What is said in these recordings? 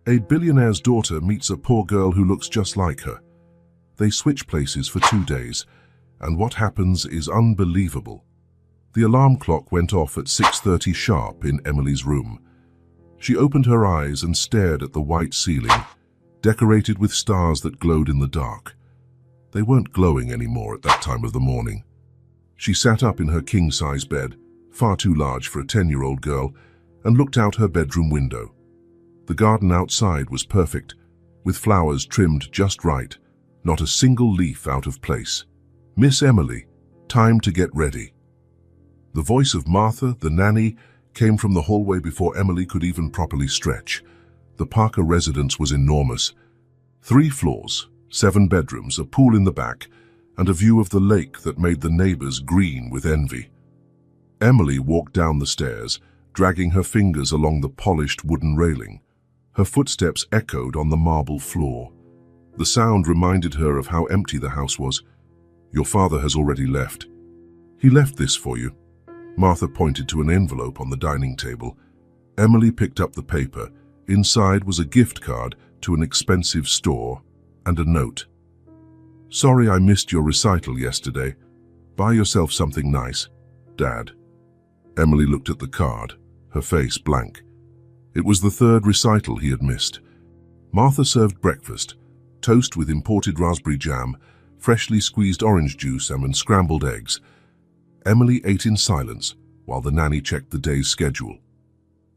A billionaire's daughter meets a poor girl who looks just like her. They switch places for 2 days, and what happens is unbelievable. The alarm clock went off at 6:30 sharp in Emily's room. She opened her eyes and stared at the white ceiling, decorated with stars that glowed in the dark. They weren't glowing anymore at that time of the morning. She sat up in her king-size bed, far too large for a 10-year-old girl, and looked out her bedroom window. The garden outside was perfect, with flowers trimmed just right, not a single leaf out of place. "Miss Emily, time to get ready." The voice of Martha, the nanny, came from the hallway before Emily could even properly stretch. The Parker residence was enormous. 3 floors, 7 bedrooms, a pool in the back, and a view of the lake that made the neighbors green with envy. Emily walked down the stairs, dragging her fingers along the polished wooden railing. Her footsteps echoed on the marble floor. The sound reminded her of how empty the house was. "Your father has already left. He left this for you." Martha pointed to an envelope on the dining table. Emily picked up the paper. Inside was a gift card to an expensive store and a note. "Sorry I missed your recital yesterday. Buy yourself something nice, Dad." Emily looked at the card, her face blank. It was the 3rd recital he had missed. Martha served breakfast, toast with imported raspberry jam, freshly squeezed orange juice and scrambled eggs. Emily ate in silence while the nanny checked the day's schedule.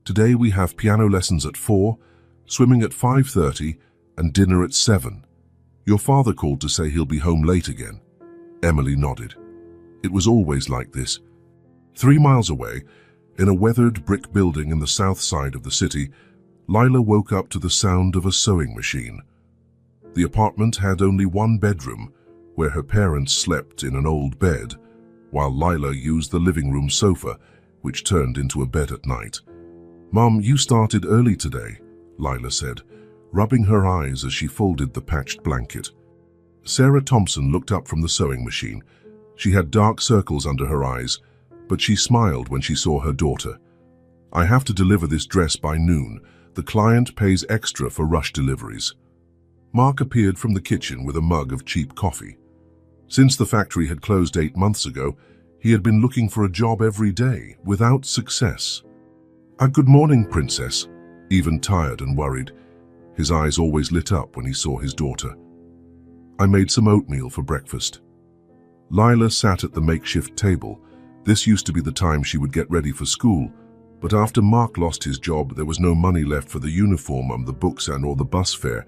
"Today we have piano lessons at 4, swimming at 5:30, and dinner at 7. Your father called to say he'll be home late again." Emily nodded. It was always like this. 3 miles away, in a weathered brick building in the south side of the city, Lila woke up to the sound of a sewing machine. The apartment had only 1 bedroom, where her parents slept in an old bed, while Lila used the living room sofa, which turned into a bed at night. "Mom, you started early today," Lila said, rubbing her eyes as she folded the patched blanket. Sarah Thompson looked up from the sewing machine. She had dark circles under her eyes, but she smiled when she saw her daughter. "I have to deliver this dress by noon. The client pays extra for rush deliveries." Mark appeared from the kitchen with a mug of cheap coffee. Since the factory had closed 8 months ago, he had been looking for a job every day, without success. Good morning, Princess," even tired and worried. His eyes always lit up when he saw his daughter. "I made some oatmeal for breakfast." Lila sat at the makeshift table. This used to be the time she would get ready for school, but after Mark lost his job, there was no money left for the uniform and the books or the bus fare.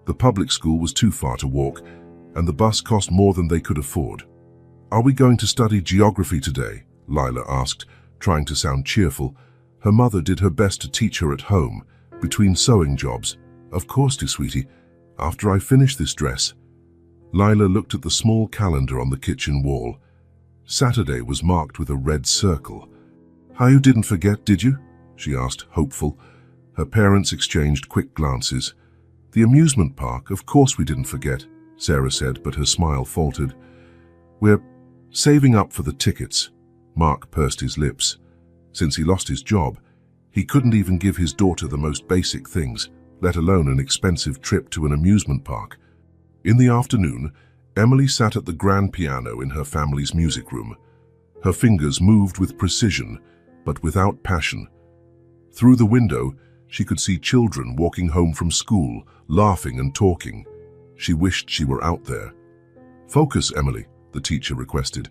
The public school was too far to walk, and the bus cost more than they could afford. "Are we going to study geography today?" Lila asked, trying to sound cheerful. Her mother did her best to teach her at home, between sewing jobs. "Of course, dear sweetie, after I finish this dress." Lila looked at the small calendar on the kitchen wall. Saturday was marked with a red circle. "How, you didn't forget, did you?" she asked, hopeful. Her parents exchanged quick glances. "The amusement park, of course we didn't forget," Sarah said, but her smile faltered. "We're saving up for the tickets." Mark pursed his lips. Since he lost his job, he couldn't even give his daughter the most basic things, let alone an expensive trip to an amusement park. In the afternoon, Emily sat at the grand piano in her family's music room. Her fingers moved with precision, but without passion. Through the window, she could see children walking home from school, laughing and talking. She wished she were out there. "Focus, Emily," the teacher requested.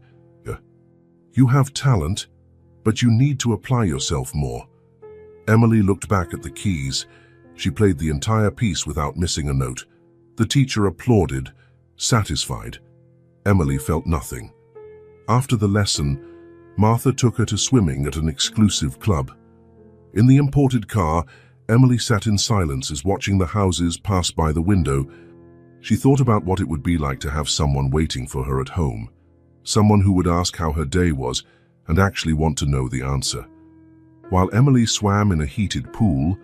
"You have talent, but you need to apply yourself more." Emily looked back at the keys. She played the entire piece without missing a note. The teacher applauded, satisfied. Emily felt nothing. After the lesson, Martha took her to swimming at an exclusive club. In the imported car, Emily sat in silence as watching the houses pass by the window. She thought about what it would be like to have someone waiting for her at home. Someone who would ask how her day was and actually want to know the answer. While Emily swam in a heated pool,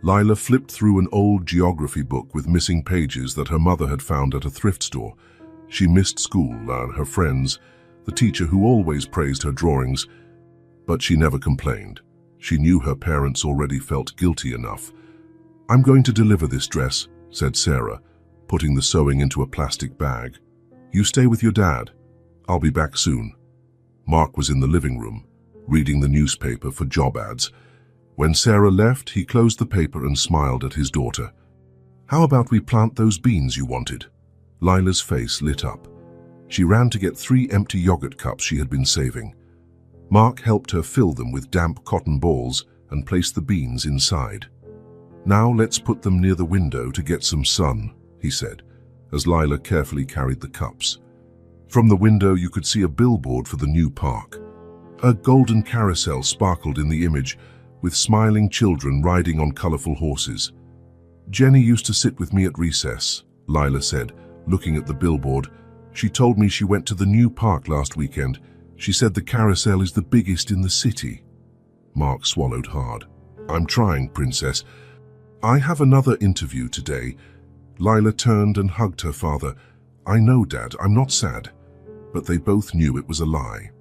Lila flipped through an old geography book with missing pages that her mother had found at a thrift store. She missed school and her friends, the teacher who always praised her drawings, but she never complained. She knew her parents already felt guilty enough. "I'm going to deliver this dress," said Sarah, putting the sewing into a plastic bag. "You stay with your dad. I'll be back soon." Mark was in the living room, reading the newspaper for job ads. When Sarah left, he closed the paper and smiled at his daughter. "How about we plant those beans you wanted?" Lila's face lit up. She ran to get 3 empty yogurt cups she had been saving. Mark helped her fill them with damp cotton balls and place the beans inside. "Now let's put them near the window to get some sun," he said, as Lila carefully carried the cups. From the window you could see a billboard for the new park. A golden carousel sparkled in the image, with smiling children riding on colorful horses. "Jenny used to sit with me at recess," Lila said, looking at the billboard. "She told me she went to the new park last weekend. She said the carousel is the biggest in the city." Mark swallowed hard. "I'm trying, Princess. I have another interview today." Lila turned and hugged her father. "I know, Dad, I'm not sad." But they both knew it was a lie.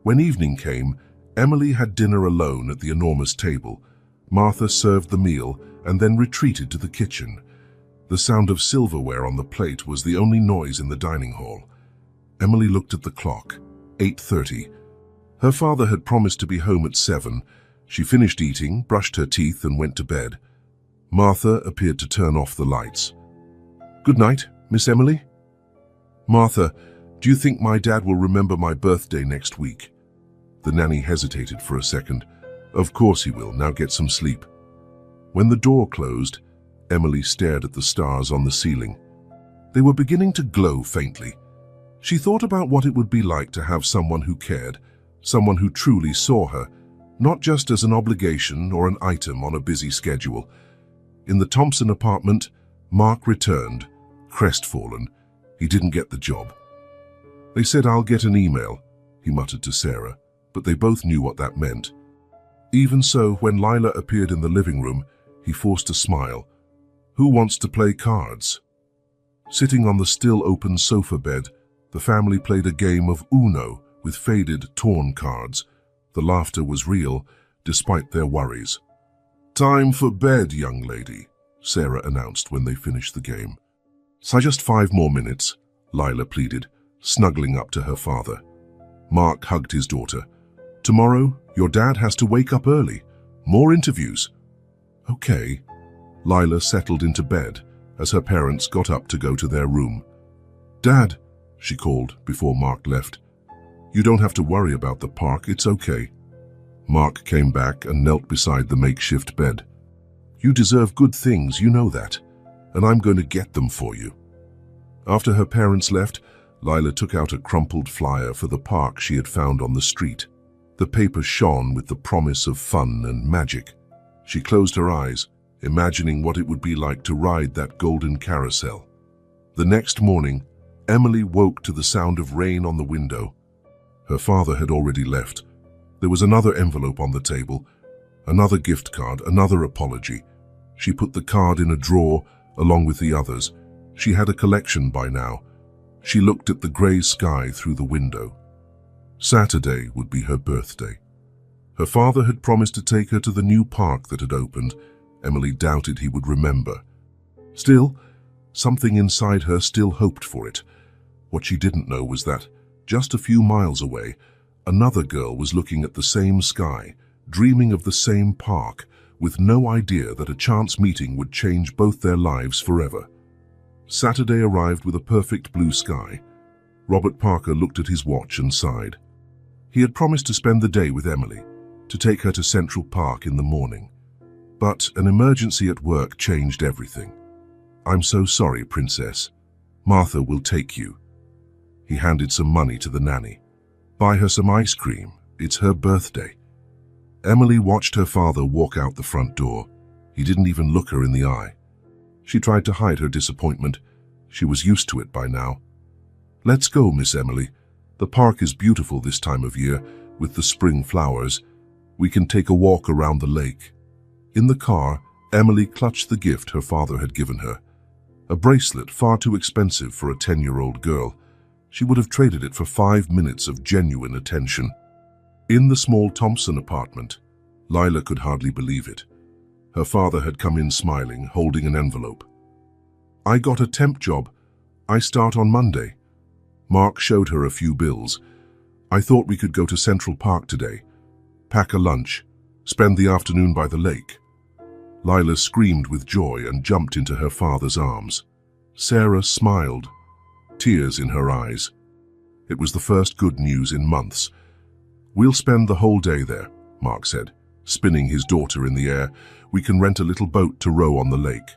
When evening came, Emily had dinner alone at the enormous table. Martha served the meal and then retreated to the kitchen. The sound of silverware on the plate was the only noise in the dining hall. Emily looked at the clock. 8:30. Her father had promised to be home at 7. She finished eating, brushed her teeth, and went to bed. Martha appeared to turn off the lights. "Good night, Miss Emily." "Martha, do you think my dad will remember my birthday next week?" The nanny hesitated for a second. "Of course he will. Now get some sleep." When the door closed, Emily stared at the stars on the ceiling. They were beginning to glow faintly. She thought about what it would be like to have someone who cared, someone who truly saw her, not just as an obligation or an item on a busy schedule. In the Thompson apartment, Mark returned, crestfallen. He didn't get the job. "They said I'll get an email," he muttered to Sarah, but they both knew what that meant. Even so, when Lila appeared in the living room, he forced a smile. "Who wants to play cards?" Sitting on the still open sofa bed, the family played a game of Uno with faded, torn cards. The laughter was real, despite their worries. "Time for bed, young lady," Sarah announced when they finished the game. "So just 5 more minutes," Lila pleaded, snuggling up to her father. Mark hugged his daughter. "Tomorrow, your dad has to wake up early. More interviews." "Okay." Lila settled into bed as her parents got up to go to their room. "Dad," she called before Mark left, "you don't have to worry about the park, it's okay." Mark came back and knelt beside the makeshift bed. "You deserve good things, you know that, and I'm going to get them for you." After her parents left, Lila took out a crumpled flyer for the park she had found on the street. The paper shone with the promise of fun and magic. She closed her eyes, imagining what it would be like to ride that golden carousel. The next morning, Emily woke to the sound of rain on the window. Her father had already left. There was another envelope on the table, another gift card, another apology. She put the card in a drawer along with the others. She had a collection by now. She looked at the grey sky through the window. Saturday would be her birthday. Her father had promised to take her to the new park that had opened. Emily doubted he would remember. Still, something inside her still hoped for it. What she didn't know was that, just a few miles away, another girl was looking at the same sky, dreaming of the same park, with no idea that a chance meeting would change both their lives forever. Saturday arrived with a perfect blue sky. Robert Parker looked at his watch and sighed. He had promised to spend the day with Emily, to take her to Central Park in the morning. But an emergency at work changed everything. "I'm so sorry, Princess. Martha will take you." He handed some money to the nanny. "Buy her some ice cream. It's her birthday." Emily watched her father walk out the front door. He didn't even look her in the eye. She tried to hide her disappointment. She was used to it by now. "Let's go, Miss Emily. The park is beautiful this time of year, with the spring flowers. We can take a walk around the lake." In the car, Emily clutched the gift her father had given her. A bracelet far too expensive for a 10-year-old girl. She would have traded it for 5 minutes of genuine attention. In the small Thompson apartment, Lila could hardly believe it. Her father had come in smiling, holding an envelope. "I got a temp job. I start on Monday." Mark showed her a few bills. "I thought we could go to Central Park today. Pack a lunch. Spend the afternoon by the lake." Lila screamed with joy and jumped into her father's arms. Sarah smiled, tears in her eyes. It was the first good news in months. "We'll spend the whole day there," Mark said, spinning his daughter in the air. "We can rent a little boat to row on the lake."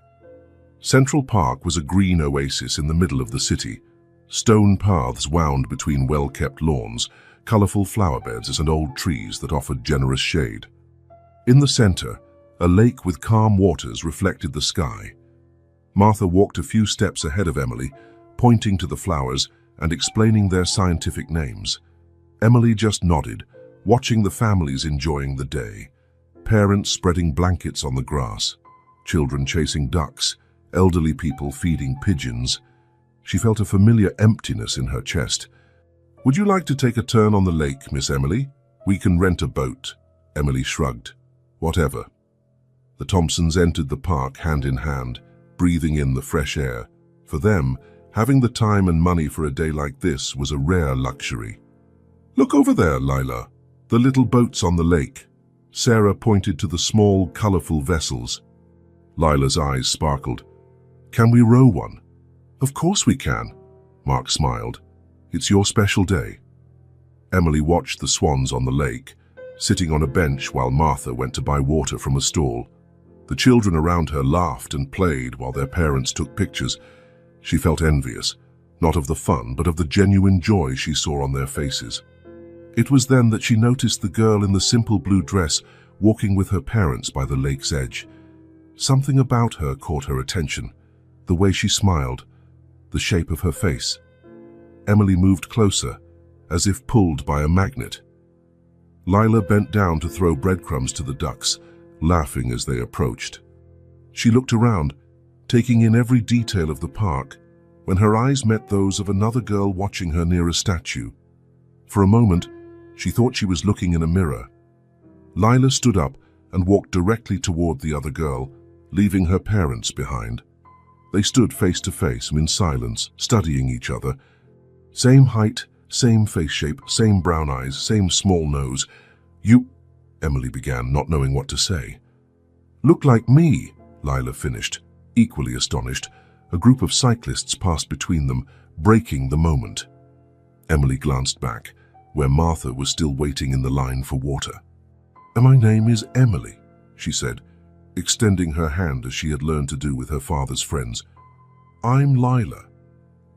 Central Park was a green oasis in the middle of the city. Stone paths wound between well-kept lawns, colorful flower beds and old trees that offered generous shade. In the center, a lake with calm waters reflected the sky. Martha walked a few steps ahead of Emily, pointing to the flowers and explaining their scientific names. Emily just nodded, watching the families enjoying the day. Parents spreading blankets on the grass, children chasing ducks, elderly people feeding pigeons. She felt a familiar emptiness in her chest. "Would you like to take a turn on the lake, Miss Emily? We can rent a boat." Emily shrugged. "Whatever." The Thompsons entered the park hand in hand, breathing in the fresh air. For them, having the time and money for a day like this was a rare luxury. "Look over there, Lila. The little boats on the lake." Sarah pointed to the small, colorful vessels. Lila's eyes sparkled. "Can we row one?" "Of course we can," Mark smiled. "It's your special day." Emily watched the swans on the lake, sitting on a bench while Martha went to buy water from a stall. The children around her laughed and played while their parents took pictures. She felt envious, not of the fun, but of the genuine joy she saw on their faces. It was then that she noticed the girl in the simple blue dress walking with her parents by the lake's edge. Something about her caught her attention, the way she smiled, the shape of her face. Emily moved closer, as if pulled by a magnet. Lila bent down to throw breadcrumbs to the ducks, laughing as they approached. She looked around, taking in every detail of the park, when her eyes met those of another girl watching her near a statue. For a moment, she thought she was looking in a mirror. Lila stood up and walked directly toward the other girl, leaving her parents behind. They stood face to face in silence, studying each other. Same height, same face shape, same brown eyes, same small nose. "You," Emily began, not knowing what to say. "Look like me," Lila finished, equally astonished. A group of cyclists passed between them, breaking the moment. Emily glanced back, where Martha was still waiting in the line for water. "My name is Emily," she said, extending her hand as she had learned to do with her father's friends. "I'm Lila."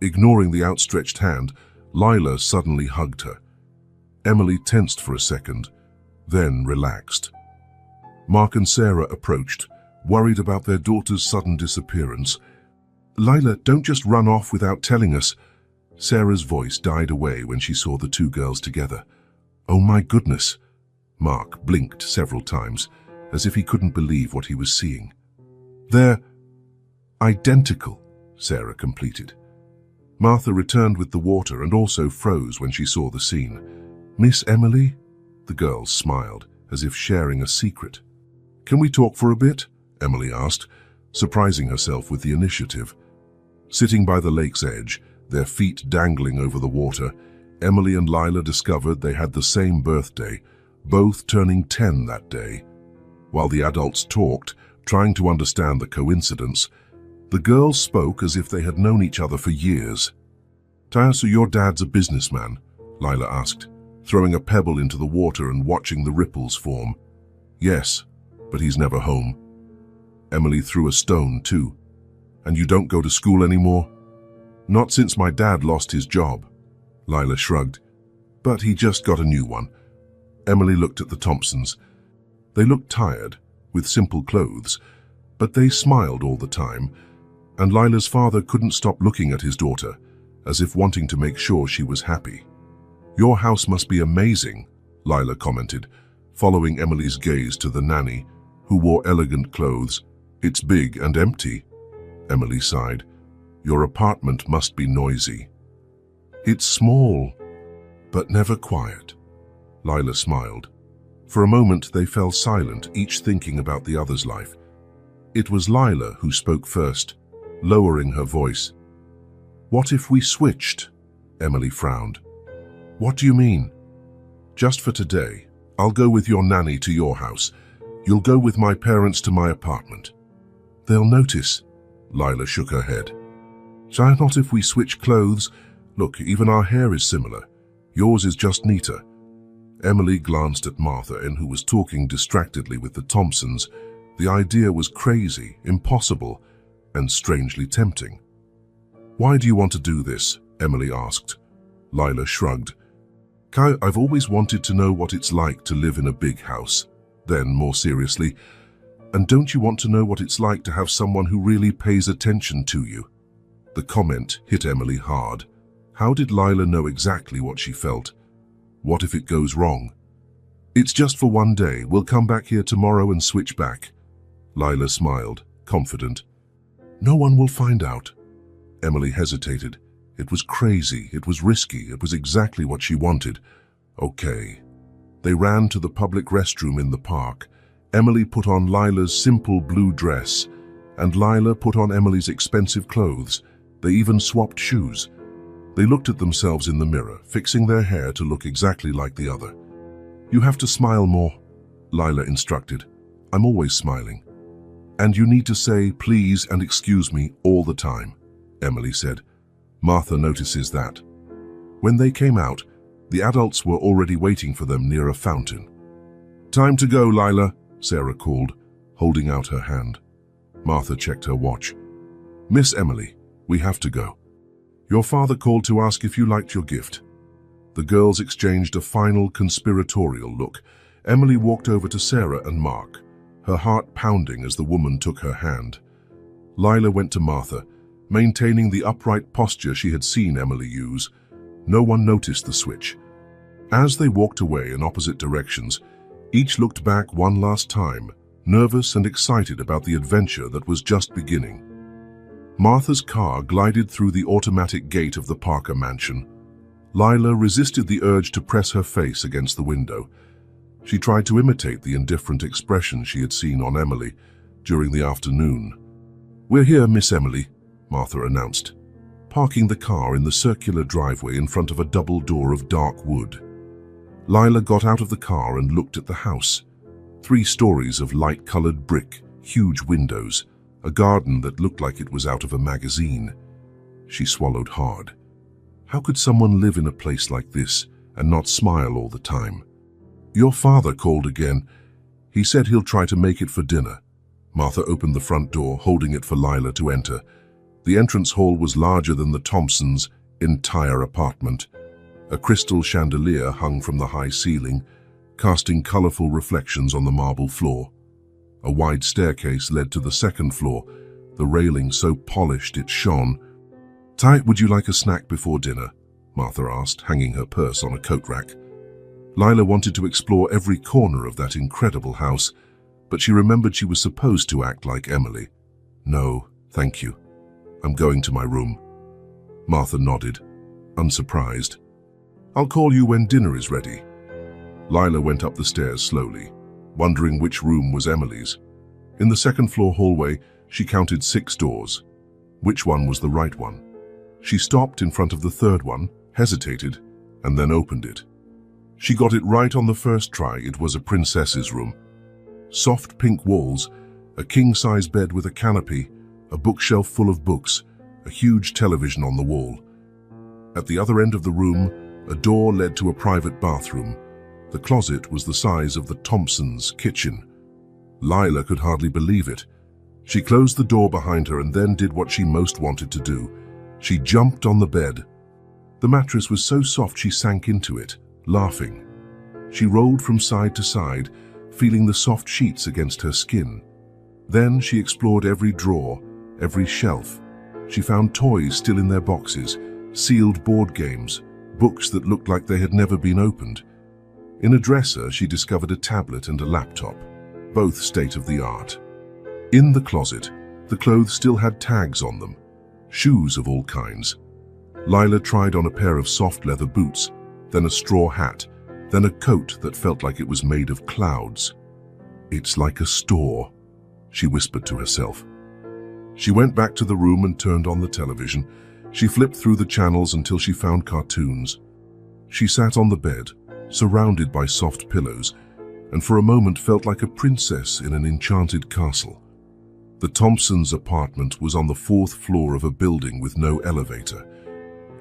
Ignoring the outstretched hand, Lila suddenly hugged her. Emily tensed for a second, then relaxed. Mark and Sarah approached, worried about their daughter's sudden disappearance. "Lila, don't just run off without telling us." Sarah's voice died away when she saw the two girls together. "Oh my goodness." Mark blinked several times, as if he couldn't believe what he was seeing. "They're identical," Sarah completed. Martha returned with the water and also froze when she saw the scene. "Miss Emily?" The girls smiled, as if sharing a secret. "Can we talk for a bit?" Emily asked, surprising herself with the initiative. Sitting by the lake's edge, their feet dangling over the water, Emily and Lila discovered they had the same birthday, both turning 10 that day. While the adults talked, trying to understand the coincidence, the girls spoke as if they had known each other for years. "Taya, so your dad's a businessman?" Lila asked, throwing a pebble into the water and watching the ripples form. "Yes, but he's never home." Emily threw a stone too. "And you don't go to school anymore?" "Not since my dad lost his job." Lila shrugged. "But he just got a new one." Emily looked at the Thompsons. They looked tired, with simple clothes, but they smiled all the time, and Lila's father couldn't stop looking at his daughter, as if wanting to make sure she was happy. "Your house must be amazing," Lila commented, following Emily's gaze to the nanny, who wore elegant clothes. "It's big and empty." Emily sighed. "Your apartment must be noisy." "It's small, but never quiet." Lila smiled. For a moment they fell silent, each thinking about the other's life. It was Lila who spoke first, lowering her voice. "What if we switched?" Emily frowned. "What do you mean?" "Just for today. I'll go with your nanny to your house. You'll go with my parents to my apartment." "They'll notice." Lila shook her head. "Shall not if we switch clothes? Look, even our hair is similar. Yours is just neater." Emily glanced at Martha, who was talking distractedly with the Thompsons. The idea was crazy, impossible, and strangely tempting. "Why do you want to do this?" Emily asked. Lila shrugged. "Kai, I've always wanted to know what it's like to live in a big house." Then, more seriously, "And don't you want to know what it's like to have someone who really pays attention to you?" The comment hit Emily hard. How did Lila know exactly what she felt? What if it goes wrong? "It's just for one day. We'll come back here tomorrow and switch back." Lila smiled, confident. "No one will find out." Emily hesitated. It was crazy, it was risky, it was exactly what she wanted. Okay. They ran to the public restroom in the park. Emily put on Lila's simple blue dress, and Lila put on Emily's expensive clothes. They even swapped shoes. They looked at themselves in the mirror, fixing their hair to look exactly like the other. "You have to smile more," Lila instructed. "I'm always smiling." "And you need to say please and excuse me all the time," Emily said. "Martha notices that." When they came out, the adults were already waiting for them near a fountain. "Time to go, Lila," Sarah called, holding out her hand. Martha checked her watch. "Miss Emily, we have to go. Your father called to ask if you liked your gift." The girls exchanged a final conspiratorial look. Emily walked over to Sarah and Mark, her heart pounding as the woman took her hand. Lila went to Martha, maintaining the upright posture she had seen Emily use. No one noticed the switch. As they walked away in opposite directions, each looked back one last time, nervous and excited about the adventure that was just beginning. Martha's car glided through the automatic gate of the Parker mansion. Lila resisted the urge to press her face against the window. She tried to imitate the indifferent expression she had seen on Emily during the afternoon. "We're here, Miss Emily," Martha announced, parking the car in the circular driveway in front of a double door of dark wood. Lila got out of the car and looked at the house. 3 stories of light-colored brick, huge windows, a garden that looked like it was out of a magazine. She swallowed hard. How could someone live in a place like this and not smile all the time? "Your father called again. He said he'll try to make it for dinner." Martha opened the front door, holding it for Lila to enter. The entrance hall was larger than the Thompsons' entire apartment. A crystal chandelier hung from the high ceiling, casting colorful reflections on the marble floor. A wide staircase led to the second floor, the railing so polished it shone. "Ty, would you like a snack before dinner?" Martha asked, hanging her purse on a coat rack. Lila wanted to explore every corner of that incredible house, but she remembered she was supposed to act like Emily. "No, thank you. I'm going to my room." Martha nodded, unsurprised. "I'll call you when dinner is ready." Lila went up the stairs slowly, wondering which room was Emily's. In the second-floor hallway, she counted 6 doors. Which one was the right one? She stopped in front of the third one, hesitated, and then opened it. She got it right on the first try. It was a princess's room. Soft pink walls, a king-size bed with a canopy, a bookshelf full of books, a huge television on the wall. At the other end of the room, a door led to a private bathroom. The closet was the size of the Thompsons' kitchen. Lila could hardly believe it. She closed the door behind her and then did what she most wanted to do. She jumped on the bed. The mattress was so soft she sank into it, laughing. She rolled from side to side, feeling the soft sheets against her skin. Then she explored every drawer, every shelf. She found toys still in their boxes, sealed board games, books that looked like they had never been opened. In a dresser, she discovered a tablet and a laptop, both state-of-the-art. In the closet, the clothes still had tags on them, shoes of all kinds. Lila tried on a pair of soft leather boots, then a straw hat, then a coat that felt like it was made of clouds. "It's like a store," she whispered to herself. She went back to the room and turned on the television. She flipped through the channels until she found cartoons. She sat on the bed, surrounded by soft pillows, and for a moment felt like a princess in an enchanted castle. The Thompsons' apartment was on the 4th floor of a building with no elevator.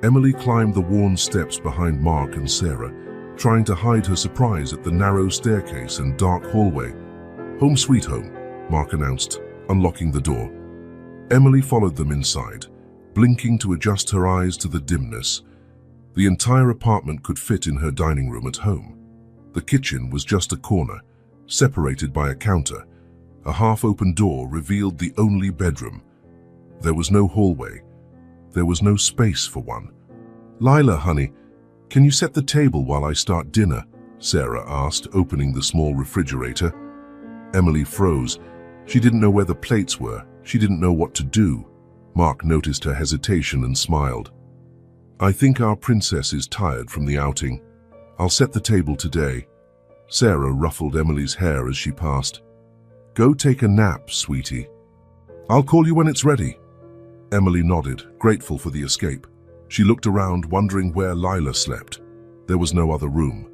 Emily climbed the worn steps behind Mark and Sarah, trying to hide her surprise at the narrow staircase and dark hallway. "Home sweet home," Mark announced, unlocking the door. Emily followed them inside, blinking to adjust her eyes to the dimness. The entire apartment could fit in her dining room at home. The kitchen was just a corner, separated by a counter. A half-open door revealed the only bedroom. There was no hallway. There was no space for one. "Lila, honey, can you set the table while I start dinner?" Sarah asked, opening the small refrigerator. Emily froze. She didn't know where the plates were. She didn't know what to do. Mark noticed her hesitation and smiled. "I think our princess is tired from the outing. I'll set the table today." Sarah ruffled Emily's hair as she passed. "Go take a nap, sweetie. I'll call you when it's ready." Emily nodded, grateful for the escape. She looked around, wondering where Lila slept. There was no other room.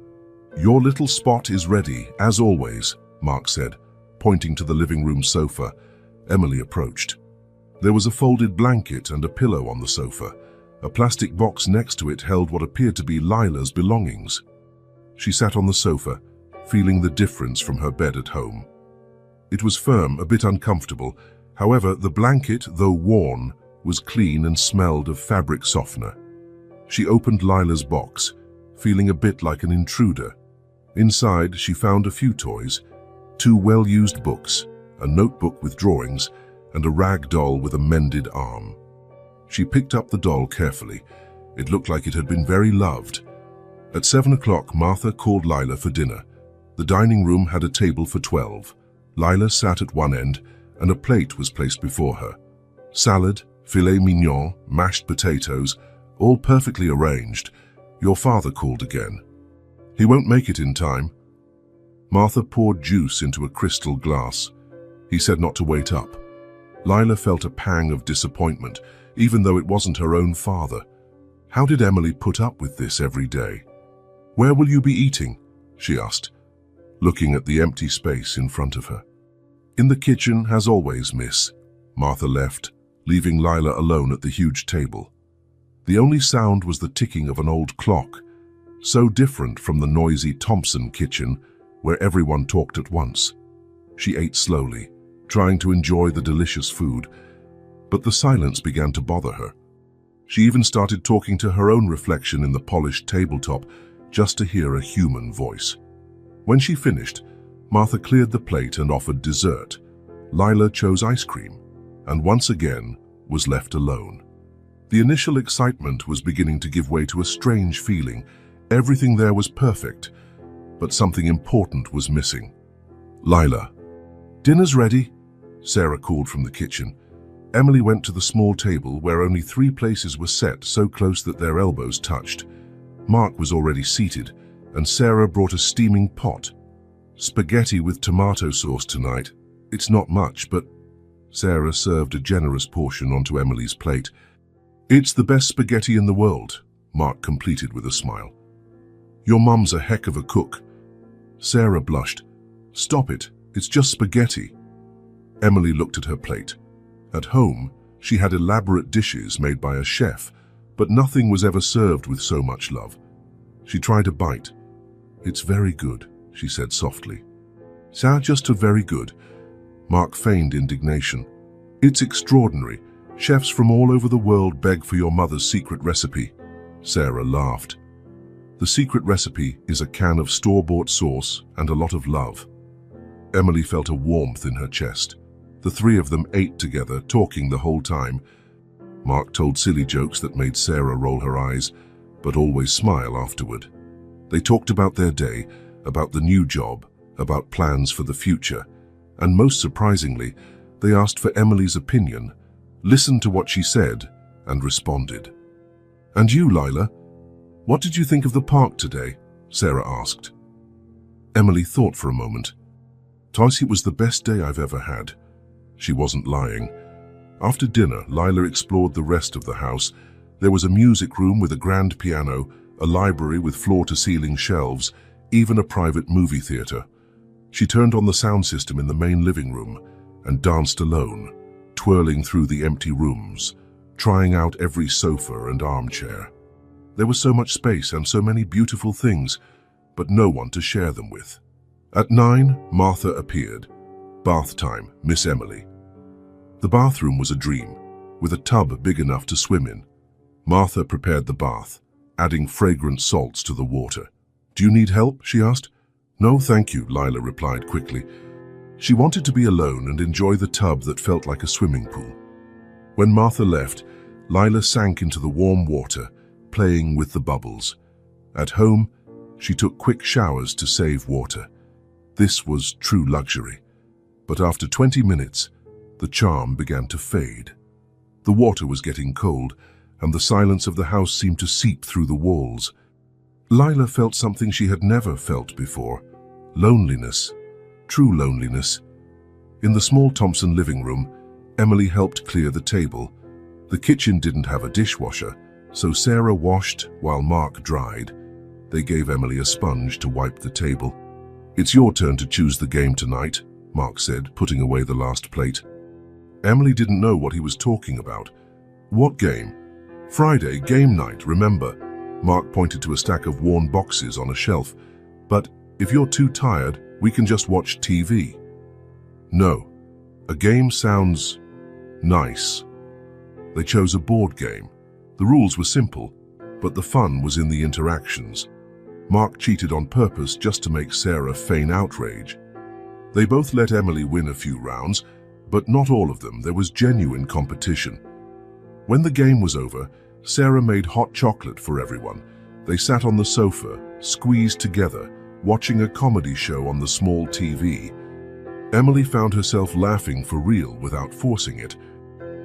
"Your little spot is ready, as always," Mark said, pointing to the living room sofa. Emily approached. There was a folded blanket and a pillow on the sofa. A plastic box next to it held what appeared to be Lila's belongings. She sat on the sofa, feeling the difference from her bed at home. It was firm, a bit uncomfortable. However, the blanket, though worn, was clean and smelled of fabric softener. She opened Lila's box, feeling a bit like an intruder. Inside, she found a few toys, 2 well-used books, a notebook with drawings, and a rag doll with a mended arm. She picked up the doll carefully. It looked like it had been very loved. At 7 o'clock, Martha called Lila for dinner. The dining room had a table for 12. Lila sat at one end, and a plate was placed before her. Salad, filet mignon, mashed potatoes, all perfectly arranged. "Your father called again. He won't make it in time." Martha poured juice into a crystal glass. He said not to wait up. Lila felt a pang of disappointment, even though it wasn't her own father. How did Emily put up with this every day? "Where will you be eating?" she asked, looking at the empty space in front of her. "In the kitchen, as always, miss." Martha left, leaving Lila alone at the huge table. The only sound was the ticking of an old clock, so different from the noisy Thompson kitchen where everyone talked at once. She ate slowly, trying to enjoy the delicious food, but the silence began to bother her. She even started talking to her own reflection in the polished tabletop just to hear a human voice. When she finished, Martha cleared the plate and offered dessert. Lila chose ice cream, and once again was left alone. The initial excitement was beginning to give way to a strange feeling. Everything there was perfect, but something important was missing. "Lila." "Dinner's ready," Sarah called from the kitchen. Emily went to the small table where only 3 places were set so close that their elbows touched. Mark was already seated, and Sarah brought a steaming pot. "Spaghetti with tomato sauce tonight. It's not much, but..." Sarah served a generous portion onto Emily's plate. "It's the best spaghetti in the world," Mark completed with a smile. "Your mum's a heck of a cook." Sarah blushed. "Stop it, it's just spaghetti." Emily looked at her plate. At home, she had elaborate dishes made by a chef, but nothing was ever served with so much love. She tried a bite. "It's very good," she said softly. "Ça, just very good." Mark feigned indignation. "It's extraordinary. Chefs from all over the world beg for your mother's secret recipe." Sarah laughed. "The secret recipe is a can of store-bought sauce and a lot of love." Emily felt a warmth in her chest. The 3 of them ate together, talking the whole time. Mark told silly jokes that made Sarah roll her eyes, but always smile afterward. They talked about their day, about the new job, about plans for the future, and most surprisingly, they asked for Emily's opinion, listened to what she said, and responded. "And you, Lila? What did you think of the park today?" Sarah asked. Emily thought for a moment. "It was the best day I've ever had. She wasn't lying. After dinner, Lila explored the rest of the house. There was a music room with a grand piano, a library with floor-to-ceiling shelves, even a private movie theater. She turned on the sound system in the main living room and danced alone, twirling through the empty rooms, trying out every sofa and armchair. There was so much space and so many beautiful things, but no one to share them with. At 9, Martha appeared. Bath time, Miss Emily. The bathroom was a dream, with a tub big enough to swim in. Martha prepared the bath, adding fragrant salts to the water. "Do you need help?" she asked. "No, thank you," Lila replied quickly. She wanted to be alone and enjoy the tub that felt like a swimming pool. When Martha left, Lila sank into the warm water, playing with the bubbles. At home, she took quick showers to save water. This was true luxury. But after 20 minutes, the charm began to fade. The water was getting cold, and the silence of the house seemed to seep through the walls. Lila felt something she had never felt before: loneliness, true loneliness. In the small Thompson living room, Emily helped clear the table. The kitchen didn't have a dishwasher, so Sarah washed while Mark dried. They gave Emily a sponge to wipe the table. "It's your turn to choose the game tonight," Mark said, putting away the last plate. Emily didn't know what he was talking about. "What game?" "Friday, game night, remember?" Mark pointed to a stack of worn boxes on a shelf. "But if you're too tired, we can just watch TV." "No, a game sounds nice." They chose a board game. The rules were simple, but the fun was in the interactions. Mark cheated on purpose just to make Sarah feign outrage. They both let Emily win a few rounds, but not all of them. There was genuine competition. When the game was over, Sarah made hot chocolate for everyone. They sat on the sofa, squeezed together, watching a comedy show on the small TV. Emily found herself laughing for real without forcing it.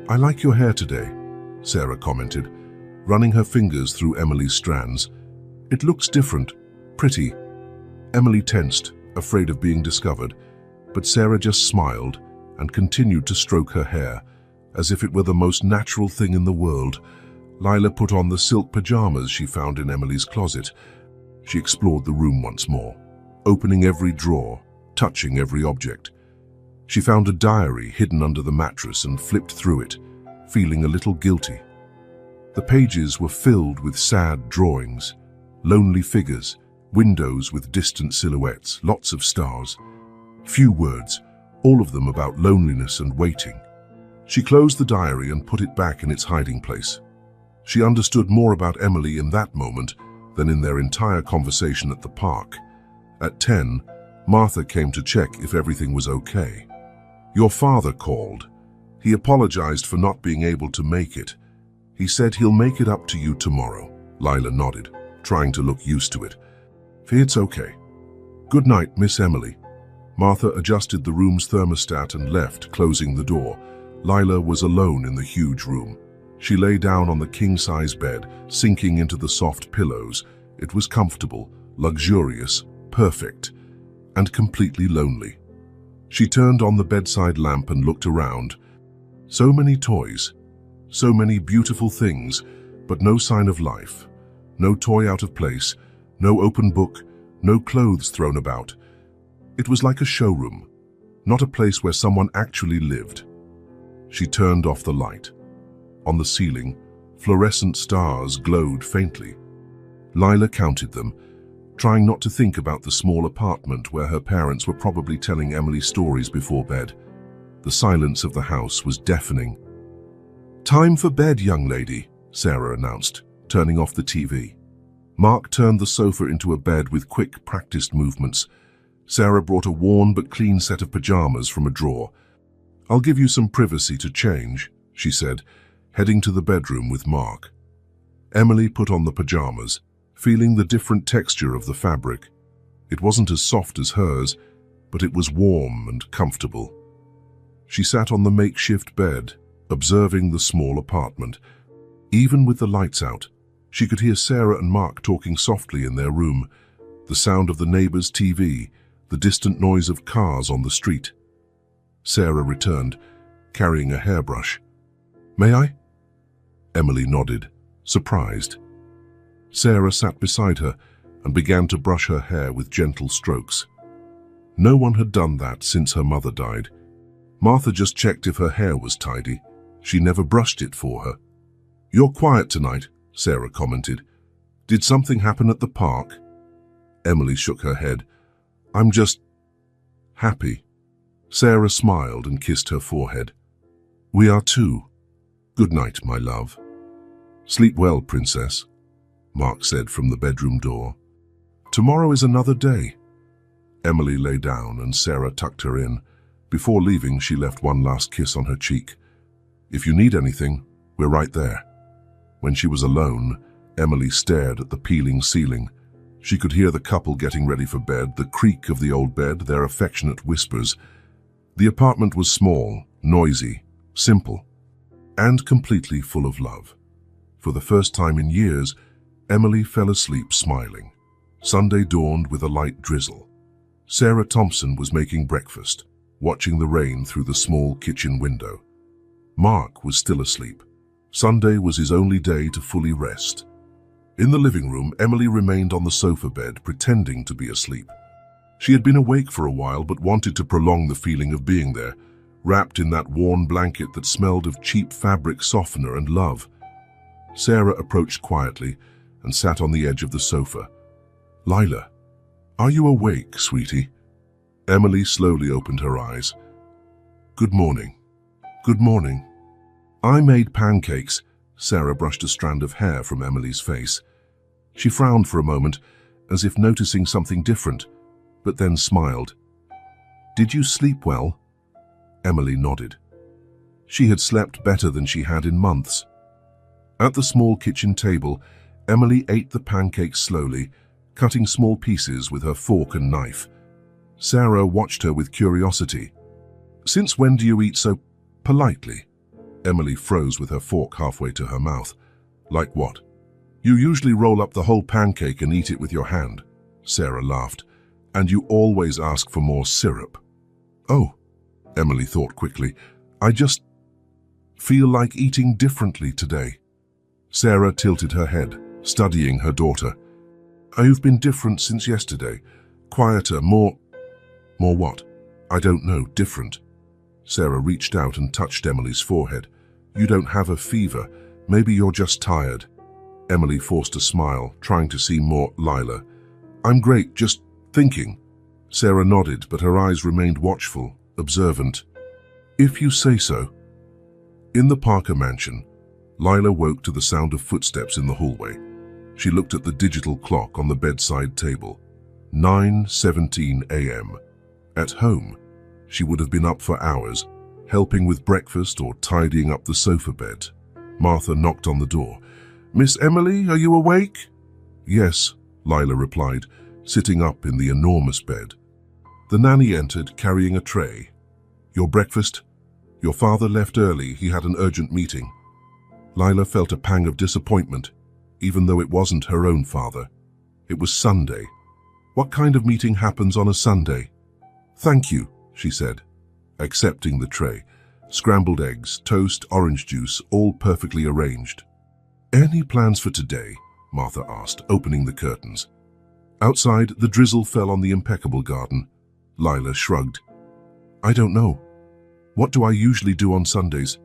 "I like your hair today," Sarah commented, running her fingers through Emily's strands. "It looks different, pretty." Emily tensed, afraid of being discovered, but Sarah just smiled and continued to stroke her hair, as if it were the most natural thing in the world. Lila put on the silk pajamas she found in Emily's closet. She explored the room once more, opening every drawer, touching every object. She found a diary hidden under the mattress and flipped through it, feeling a little guilty. The pages were filled with sad drawings, lonely figures, windows with distant silhouettes, lots of stars. Few words, all of them about loneliness and waiting. She closed the diary and put it back in its hiding place. She understood more about Emily in that moment than in their entire conversation at the park. At 10, Martha came to check if everything was okay. "Your father called. He apologized for not being able to make it. He said he'll make it up to you tomorrow." Lila nodded, trying to look used to it. "It's okay. Good night, Miss Emily." Martha adjusted the room's thermostat and left, closing the door. Lila was alone in the huge room. She lay down on the king-size bed, sinking into the soft pillows. It was comfortable, luxurious, perfect, and completely lonely. She turned on the bedside lamp and looked around. So many toys, so many beautiful things, but no sign of life. No toy out of place, no open book, no clothes thrown about. It was like a showroom, not a place where someone actually lived. She turned off the light. On the ceiling, fluorescent stars glowed faintly. Lila counted them, trying not to think about the small apartment where her parents were probably telling Emily stories before bed. The silence of the house was deafening. "Time for bed, young lady," Sarah announced, turning off the TV. Mark turned the sofa into a bed with quick, practiced movements. Sarah brought a worn but clean set of pajamas from a drawer. "I'll give you some privacy to change," she said, heading to the bedroom with Mark. Emily put on the pajamas, feeling the different texture of the fabric. It wasn't as soft as hers, but it was warm and comfortable. She sat on the makeshift bed, observing the small apartment. Even with the lights out, she could hear Sarah and Mark talking softly in their room, the sound of the neighbor's TV, the distant noise of cars on the street. Sarah returned, carrying a hairbrush. "May I?" Emily nodded, surprised. Sarah sat beside her and began to brush her hair with gentle strokes. No one had done that since her mother died. Martha just checked if her hair was tidy. She never brushed it for her. "You're quiet tonight," Sarah commented. "Did something happen at the park?" Emily shook her head. "I'm just happy." Sarah smiled and kissed her forehead. "We are too. Good night, my love." "Sleep well, princess," Mark said from the bedroom door. "Tomorrow is another day." Emily lay down and Sarah tucked her in. Before leaving, she left one last kiss on her cheek. "If you need anything, we're right there." When she was alone, Emily stared at the peeling ceiling. She could hear the couple getting ready for bed, the creak of the old bed, their affectionate whispers. The apartment was small, noisy, simple, and completely full of love. For the first time in years, Emily fell asleep smiling. Sunday dawned with a light drizzle. Sarah Thompson was making breakfast, watching the rain through the small kitchen window. Mark was still asleep. Sunday was his only day to fully rest. In the living room, Emily remained on the sofa bed, pretending to be asleep. She had been awake for a while, but wanted to prolong the feeling of being there, wrapped in that worn blanket that smelled of cheap fabric softener and love. Sarah approached quietly and sat on the edge of the sofa. "Lila, are you awake, sweetie?" Emily slowly opened her eyes. "Good morning." "Good morning." "I made pancakes." Sarah brushed a strand of hair from Emily's face. She frowned for a moment, as if noticing something different, but then smiled. "Did you sleep well?" Emily nodded. She had slept better than she had in months. At the small kitchen table, Emily ate the pancakes slowly, cutting small pieces with her fork and knife. Sarah watched her with curiosity. "Since when do you eat so politely?" Emily froze with her fork halfway to her mouth. "Like what?" "You usually roll up the whole pancake and eat it with your hand," Sarah laughed. "And you always ask for more syrup." "Oh," Emily thought quickly, "I just feel like eating differently today." Sarah tilted her head, studying her daughter. "You've been different since yesterday. Quieter, more what?" "I don't know, different." Sarah reached out and touched Emily's forehead. "You don't have a fever. Maybe you're just tired." Emily forced a smile, trying to seem more Lila. "I'm great, just thinking." Sarah nodded, but her eyes remained watchful, observant. "If you say so." In the Parker mansion, Lila woke to the sound of footsteps in the hallway. She looked at the digital clock on the bedside table. 9:17 a.m. At home, she would have been up for hours, helping with breakfast or tidying up the sofa bed. Martha knocked on the door. "Miss Emily, are you awake?" "Yes," Lila replied, sitting up in the enormous bed. The nanny entered, carrying a tray. "Your breakfast?" "Your father left early. He had an urgent meeting." Lila felt a pang of disappointment, even though it wasn't her own father. It was Sunday. What kind of meeting happens on a Sunday? "Thank you," she said, accepting the tray. Scrambled eggs, toast, orange juice, all perfectly arranged. "Any plans for today?" Martha asked, opening the curtains. Outside, the drizzle fell on the impeccable garden. Lila shrugged. "I don't know. What do I usually do on Sundays?"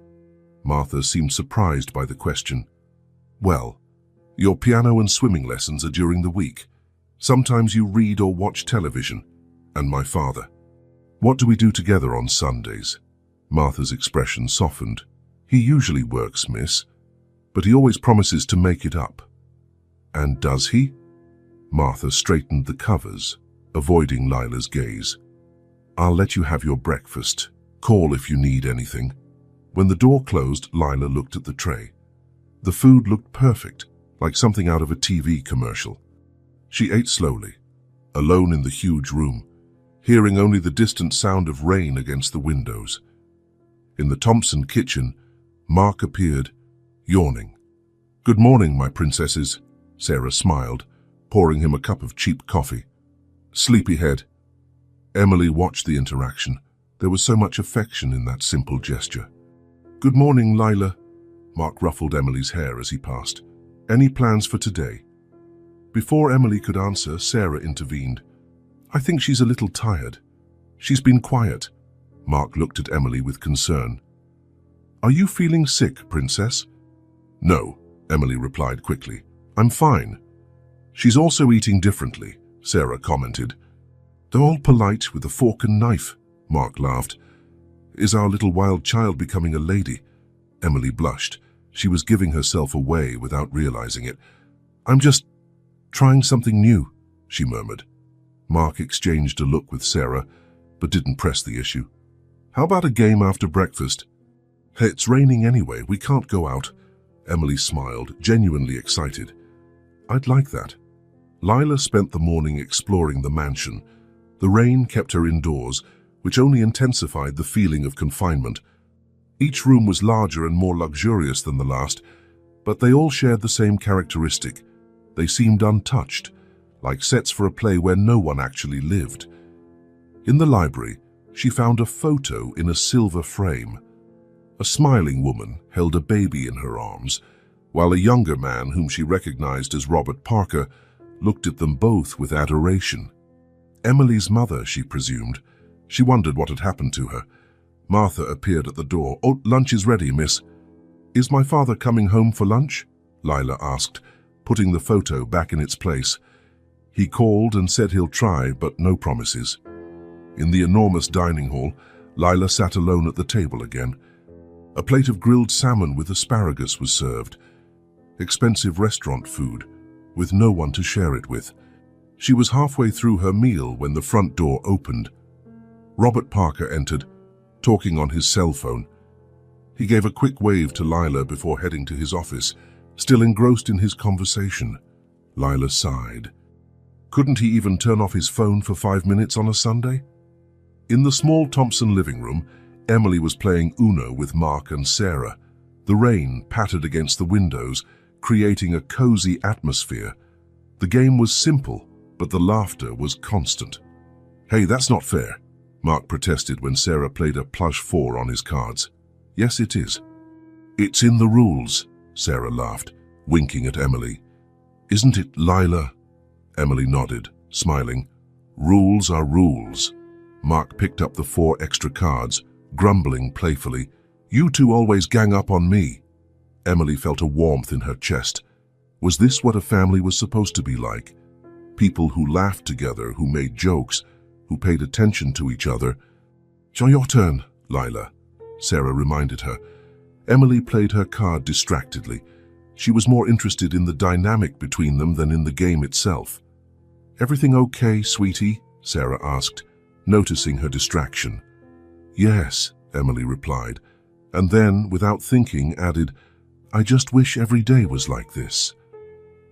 Martha seemed surprised by the question. "Well, your piano and swimming lessons are during the week. Sometimes you read or watch television. And my father." "What do we do together on Sundays?" Martha's expression softened. "He usually works, miss, but he always promises to make it up." "And does he?" Martha straightened the covers, avoiding Lila's gaze. "I'll let you have your breakfast. Call if you need anything." When the door closed, Lila looked at the tray. The food looked perfect, like something out of a TV commercial. She ate slowly, alone in the huge room, hearing only the distant sound of rain against the windows. In the Thompson kitchen, Mark appeared, yawning. "Good morning, my princesses," Sarah smiled, pouring him a cup of cheap coffee. "Sleepyhead." Emily watched the interaction. There was so much affection in that simple gesture. Good morning, Lila. Mark ruffled Emily's hair as he passed. Any plans for today? Before Emily could answer, Sarah intervened. I think she's a little tired. She's been quiet. Mark looked at Emily with concern. Are you feeling sick, Princess? No, Emily replied quickly. I'm fine. She's also eating differently, Sarah commented. They're all polite with a fork and knife, Mark laughed. Is our little wild child becoming a lady? Emily blushed. She was giving herself away without realizing it. I'm just trying something new, she murmured. Mark exchanged a look with Sarah, but didn't press the issue. How about a game after breakfast? Hey, it's raining anyway, we can't go out. Emily smiled, genuinely excited. I'd like that. Lila spent the morning exploring the mansion. The rain kept her indoors, which only intensified the feeling of confinement. Each room was larger and more luxurious than the last, but they all shared the same characteristic. They seemed untouched, like sets for a play where no one actually lived. In the library, she found a photo in a silver frame. A smiling woman held a baby in her arms, while a younger man, whom she recognized as Robert Parker, looked at them both with adoration. Emily's mother, she presumed. She wondered what had happened to her. Martha appeared at the door. Oh, lunch is ready, miss. Is my father coming home for lunch? Lila asked, putting the photo back in its place. He called and said he'll try, but no promises. In the enormous dining hall, Lila sat alone at the table again. A plate of grilled salmon with asparagus was served. Expensive restaurant food, with no one to share it with. She was halfway through her meal when the front door opened. Robert Parker entered, talking on his cell phone. He gave a quick wave to Lila before heading to his office, still engrossed in his conversation. Lila sighed. Couldn't he even turn off his phone for 5 minutes on a Sunday? In the small Thompson living room, Emily was playing Uno with Mark and Sarah. The rain pattered against the windows, creating a cozy atmosphere. The game was simple, but the laughter was constant. Hey, that's not fair, Mark protested when Sarah played a plush 4 on his cards. Yes, it is. It's in the rules, Sarah laughed, winking at Emily. Isn't it, Lila? Emily nodded, smiling. Rules are rules. Mark picked up the 4 extra cards, grumbling playfully. You two always gang up on me. Emily felt a warmth in her chest. Was this what a family was supposed to be like? People who laughed together, who made jokes, who paid attention to each other. It's your turn, Lila, Sarah reminded her. Emily played her card distractedly. She was more interested in the dynamic between them than in the game itself. Everything okay, sweetie? Sarah asked, noticing her distraction. Yes, Emily replied, and then, without thinking, added, I just wish every day was like this.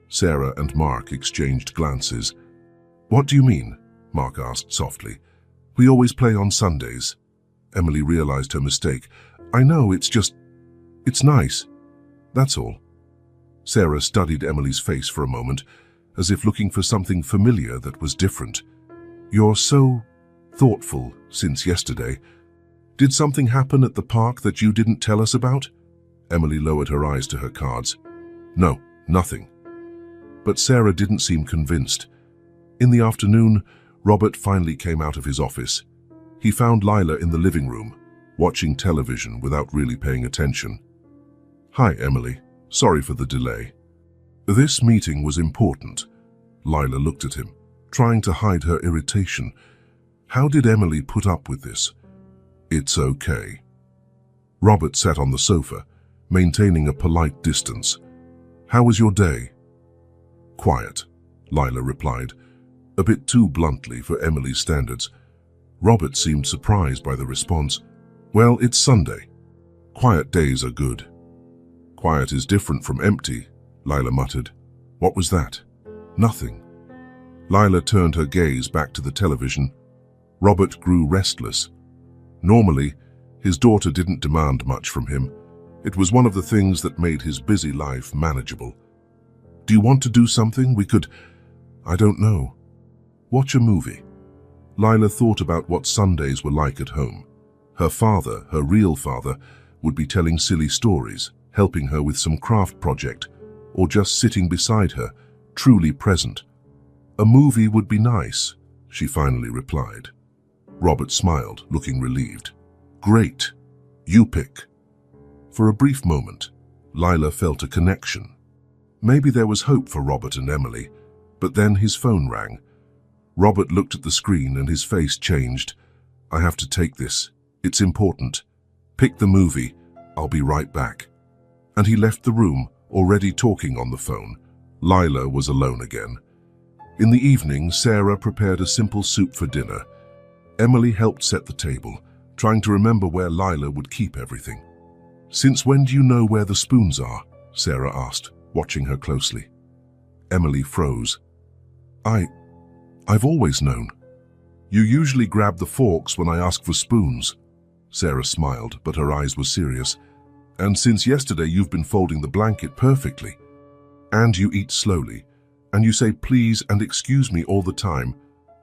Sarah and Mark exchanged glances. What do you mean? Mark asked softly. We always play on Sundays. Emily realized her mistake. I know, it's nice. That's all. Sarah studied Emily's face for a moment, as if looking for something familiar that was different. You're so thoughtful since yesterday. Did something happen at the park that you didn't tell us about? Emily lowered her eyes to her cards. No, nothing. But Sarah didn't seem convinced. In the afternoon, Robert finally came out of his office. He found Lila in the living room, watching television without really paying attention. Hi, Emily. Sorry for the delay. This meeting was important. Lila looked at him, trying to hide her irritation. How did Emily put up with this? It's okay. Robert sat on the sofa, maintaining a polite distance. How was your day? Quiet, Lila replied, a bit too bluntly for Emily's standards. Robert seemed surprised by the response. Well, it's Sunday. Quiet days are good. Quiet is different from empty, Lila muttered. What was that? Nothing. Lila turned her gaze back to the television. Robert grew restless. Normally, his daughter didn't demand much from him. It was one of the things that made his busy life manageable. Do you want to do something? We could, I don't know. Watch a movie. Lila thought about what Sundays were like at home. Her father, her real father, would be telling silly stories, helping her with some craft project, or just sitting beside her, truly present. A movie would be nice, she finally replied. Robert smiled, looking relieved. Great. You pick. For a brief moment, Lila felt a connection. Maybe there was hope for Robert and Emily, but then his phone rang. Robert looked at the screen and his face changed. I have to take this. It's important. Pick the movie. I'll be right back. And he left the room, already talking on the phone. Lila was alone again. In the evening, Sarah prepared a simple soup for dinner. Emily helped set the table, trying to remember where Lila would keep everything. Since when do you know where the spoons are? Sarah asked, watching her closely. Emily froze. I've always known. You usually grab the forks when I ask for spoons. Sarah smiled, but her eyes were serious. And since yesterday you've been folding the blanket perfectly. And you eat slowly. And you say please and excuse me all the time.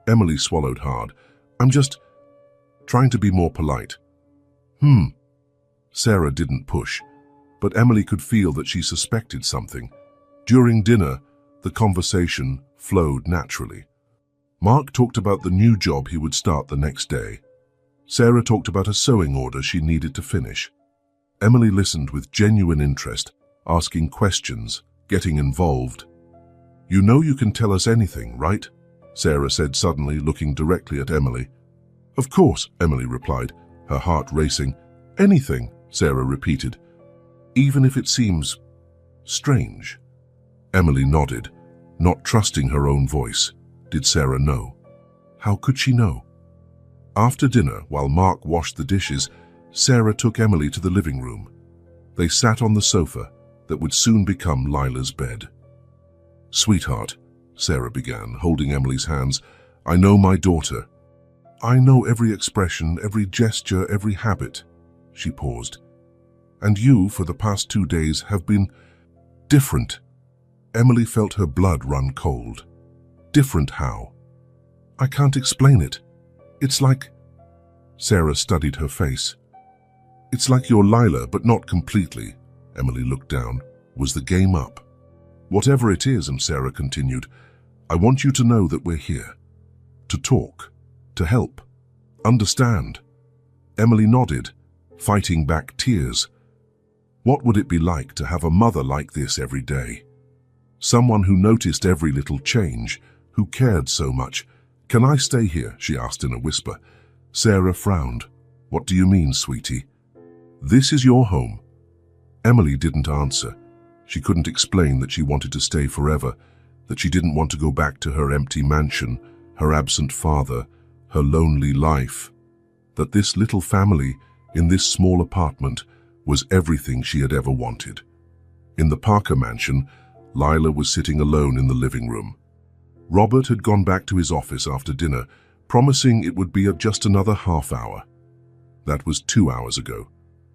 Emily swallowed hard. I'm just trying to be more polite. Sarah didn't push, but Emily could feel that she suspected something. During dinner, the conversation flowed naturally. Mark talked about the new job he would start the next day. Sarah talked about a sewing order she needed to finish. Emily listened with genuine interest, asking questions, getting involved. You know you can tell us anything, right? Sarah said suddenly, looking directly at Emily. Of course, Emily replied, her heart racing. Anything, Sarah repeated. Even if it seems strange. Emily nodded, not trusting her own voice. Did Sarah know? How could she know? After dinner, while Mark washed the dishes, Sarah took Emily to the living room. They sat on the sofa that would soon become Lila's bed. Sweetheart, Sarah began, holding Emily's hands, I know my daughter. I know every expression, every gesture, every habit. She paused. And you, for the past 2 days, have been different. Emily felt her blood run cold. Different how? I can't explain it. It's like... Sarah studied her face. It's like you're Lila, but not completely. Emily looked down. Was the game up? Whatever it is, and Sarah continued, I want you to know that we're here. To talk. To help. Understand. Emily nodded, fighting back tears. What would it be like to have a mother like this every day? Someone who noticed every little change, who cared so much. Can I stay here? She asked in a whisper. Sarah frowned. What do you mean, sweetie? This is your home. Emily didn't answer. She couldn't explain that she wanted to stay forever, that she didn't want to go back to her empty mansion, her absent father, her lonely life. That this little family, in this small apartment, was everything she had ever wanted. In the Parker mansion, Lila was sitting alone in the living room. Robert had gone back to his office after dinner, promising it would be just another half hour. That was 2 hours ago.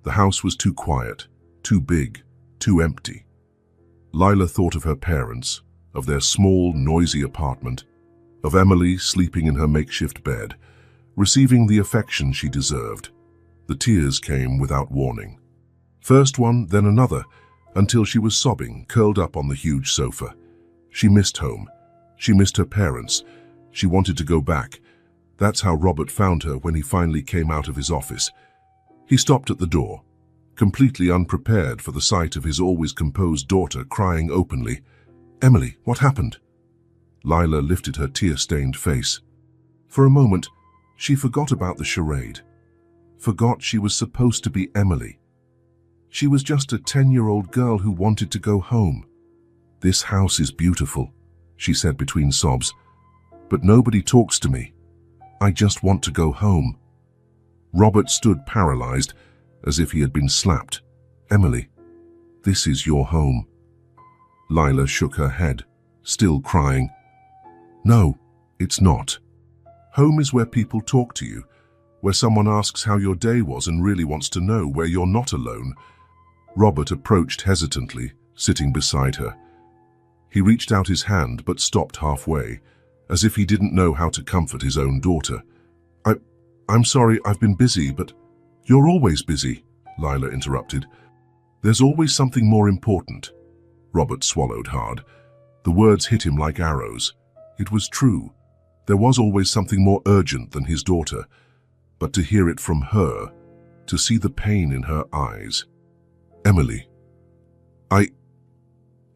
The house was too quiet, too big, too empty. Lila thought of her parents, of their small, noisy apartment, of Emily sleeping in her makeshift bed, receiving the affection she deserved. The tears came without warning. First one, then another, until she was sobbing, curled up on the huge sofa. She missed home. She missed her parents. She wanted to go back. That's how Robert found her when he finally came out of his office. He stopped at the door, completely unprepared for the sight of his always composed daughter crying openly. Emily, what happened? Lila lifted her tear-stained face. For a moment, she forgot about the charade. Forgot she was supposed to be Emily. She was just a 10-year-old girl who wanted to go home. This house is beautiful, she said between sobs. But nobody talks to me. I just want to go home. Robert stood paralyzed, as if he had been slapped. Emily, this is your home. Lila shook her head, still crying. No, it's not. Home is where people talk to you, where someone asks how your day was and really wants to know, where you're not alone. Robert approached hesitantly, sitting beside her. He reached out his hand but stopped halfway, as if he didn't know how to comfort his own daughter. I'm sorry, I've been busy, but you're always busy, Lila interrupted. There's always something more important. Robert swallowed hard. The words hit him like arrows. It was true. There was always something more urgent than his daughter. But to hear it from her, to see the pain in her eyes. Emily.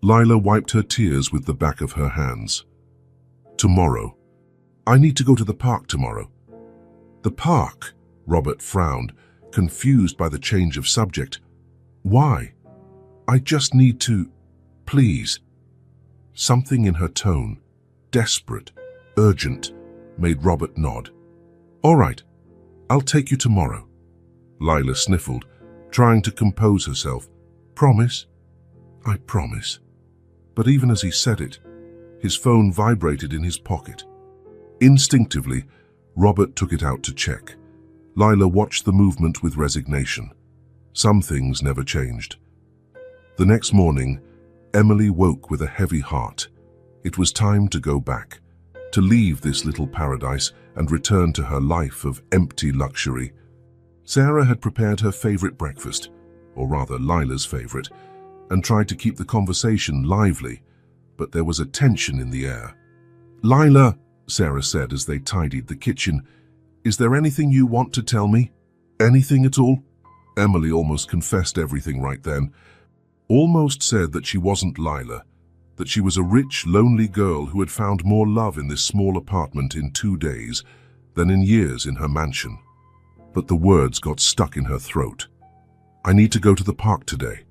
Lila wiped her tears with the back of her hands. Tomorrow. I need to go to the park tomorrow. The park? Robert frowned, confused by the change of subject. Why? I just need to... Please. Something in her tone, desperate, urgent, made Robert nod. All right, I'll take you tomorrow. Lila sniffled, trying to compose herself. Promise? I promise. But even as he said it, his phone vibrated in his pocket. Instinctively, Robert took it out to check. Lila watched the movement with resignation. Some things never changed. The next morning, Emily woke with a heavy heart. It was time to go back, to leave this little paradise and return to her life of empty luxury. Sarah had prepared her favorite breakfast, or rather Lila's favorite, and tried to keep the conversation lively, but there was a tension in the air. Lila, Sarah said as they tidied the kitchen, is there anything you want to tell me? Anything at all? Emily almost confessed everything right then. Almost said that she wasn't Lila, that she was a rich, lonely girl who had found more love in this small apartment in 2 days than in years in her mansion. But the words got stuck in her throat. I need to go to the park today,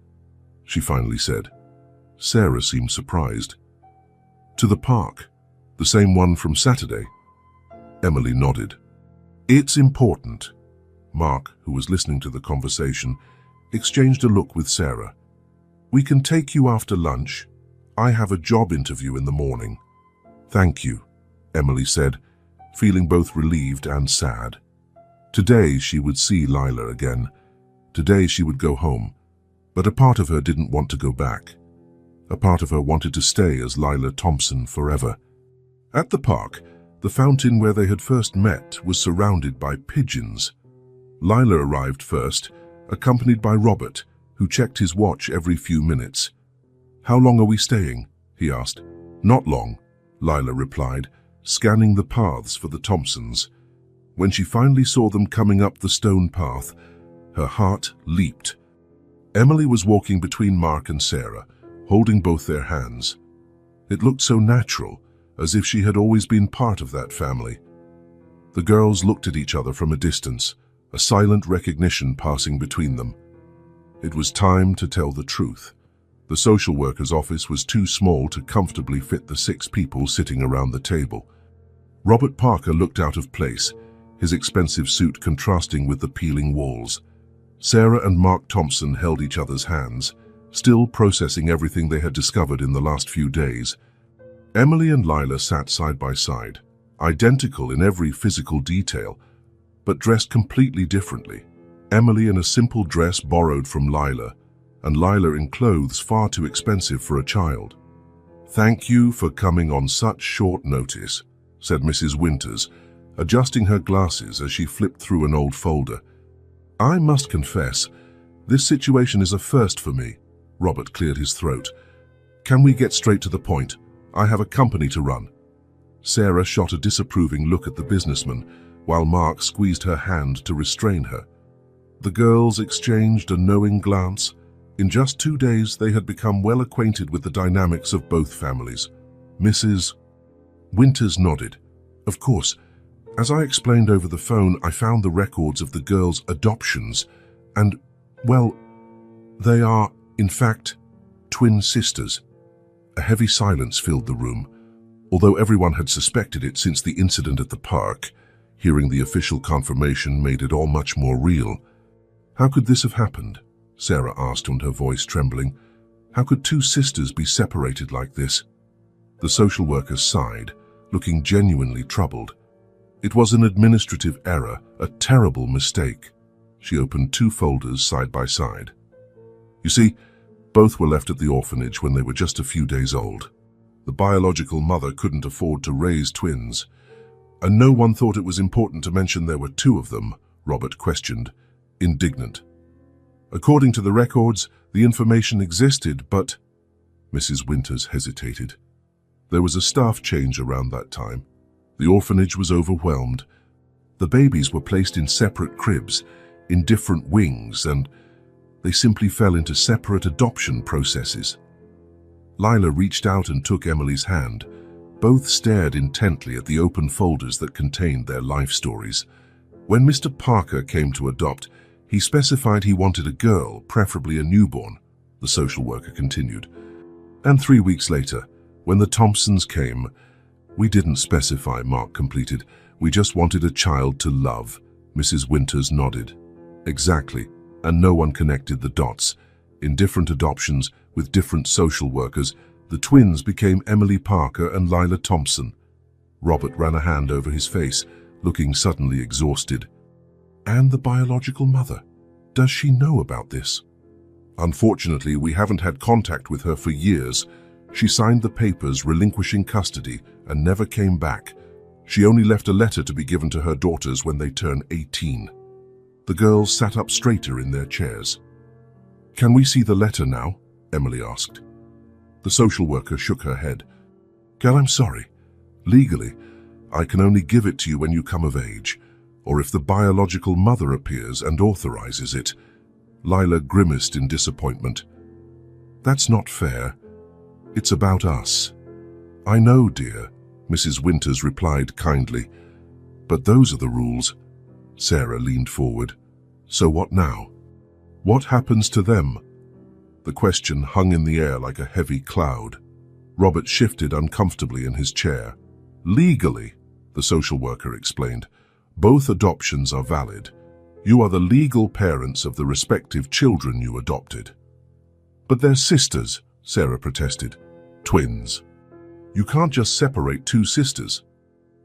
she finally said. Sarah seemed surprised. To the park? The same one from Saturday? Emily nodded. It's important. Mark, who was listening to the conversation, exchanged a look with Sarah. We can take you after lunch. I have a job interview in the morning. Thank you, Emily said, feeling both relieved and sad. Today she would see Lila again. Today she would go home. But a part of her didn't want to go back. A part of her wanted to stay as Lila Thompson forever. At the park, the fountain where they had first met was surrounded by pigeons. Lila arrived first, accompanied by Robert, who checked his watch every few minutes. How long are we staying? He asked. Not long, Lila replied, scanning the paths for the Thompsons. When she finally saw them coming up the stone path, her heart leaped. Emily was walking between Mark and Sarah, holding both their hands. It looked so natural, as if she had always been part of that family. The girls looked at each other from a distance, a silent recognition passing between them. It was time to tell the truth. The social worker's office was too small to comfortably fit the 6 people sitting around the table. Robert Parker looked out of place, his expensive suit contrasting with the peeling walls. Sarah and Mark Thompson held each other's hands, still processing everything they had discovered in the last few days. Emily and Lila sat side by side, identical in every physical detail, but dressed completely differently. Emily in a simple dress borrowed from Lila, and Lila in clothes far too expensive for a child. Thank you for coming on such short notice, said Mrs. Winters, adjusting her glasses as she flipped through an old folder. I must confess, this situation is a first for me. Robert cleared his throat. Can we get straight to the point? I have a company to run. Sarah shot a disapproving look at the businessman, while Mark squeezed her hand to restrain her. The girls exchanged a knowing glance. In just 2 days, they had become well acquainted with the dynamics of both families. Mrs. Winters nodded. Of course, as I explained over the phone, I found the records of the girls' adoptions, and, well, they are, in fact, twin sisters. A heavy silence filled the room. Although everyone had suspected it since the incident at the park, hearing the official confirmation made it all much more real. How could this have happened? Sarah asked, and her voice trembling. How could 2 sisters be separated like this? The social worker sighed, looking genuinely troubled. It was an administrative error, a terrible mistake. She opened 2 folders side by side. You see, both were left at the orphanage when they were just a few days old. The biological mother couldn't afford to raise twins, and no one thought it was important to mention there were 2 of them, Robert questioned, indignant. According to the records, the information existed, but Mrs. Winters hesitated. There was a staff change around that time. The orphanage was overwhelmed. The babies were placed in separate cribs, in different wings, and they simply fell into separate adoption processes. Lila reached out and took Emily's hand. Both stared intently at the open folders that contained their life stories. When Mr. Parker came to adopt, he specified he wanted a girl, preferably a newborn, the social worker continued. And 3 weeks later, when the Thompsons came, we didn't specify, Mark completed. We just wanted a child to love. Mrs. Winters nodded. Exactly, and no one connected the dots. In different adoptions, with different social workers, the twins became Emily Parker and Lila Thompson. Robert ran a hand over his face, looking suddenly exhausted. And the biological mother, does she know about this? Unfortunately, we haven't had contact with her for years. She signed the papers relinquishing custody and never came back. She only left a letter to be given to her daughters when they turn 18. The girls sat up straighter in their chairs. Can we see the letter now? Emily asked. The social worker shook her head. Girl, I'm sorry. Legally, I can only give it to you when you come of age, or if the biological mother appears and authorizes it. Lila grimaced in disappointment. That's not fair. It's about us. I know, dear, Mrs. Winters replied kindly. But those are the rules. Sarah leaned forward. So what now? What happens to them? The question hung in the air like a heavy cloud. Robert shifted uncomfortably in his chair. Legally, the social worker explained, both adoptions are valid. You are the legal parents of the respective children you adopted. But they're sisters, Sarah protested. Twins. You can't just separate two sisters.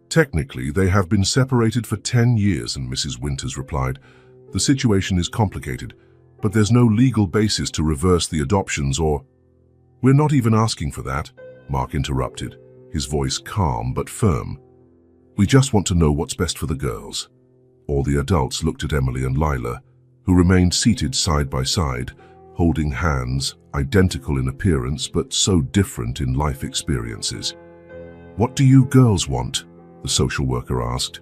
Technically, they have been separated for 10 years, and Mrs. Winters replied, the situation is complicated, but there's no legal basis to reverse the adoptions or... We're not even asking for that, Mark interrupted, his voice calm but firm. We just want to know what's best for the girls. All the adults looked at Emily and Lila, who remained seated side by side, holding hands, identical in appearance but so different in life experiences. What do you girls want? The social worker asked.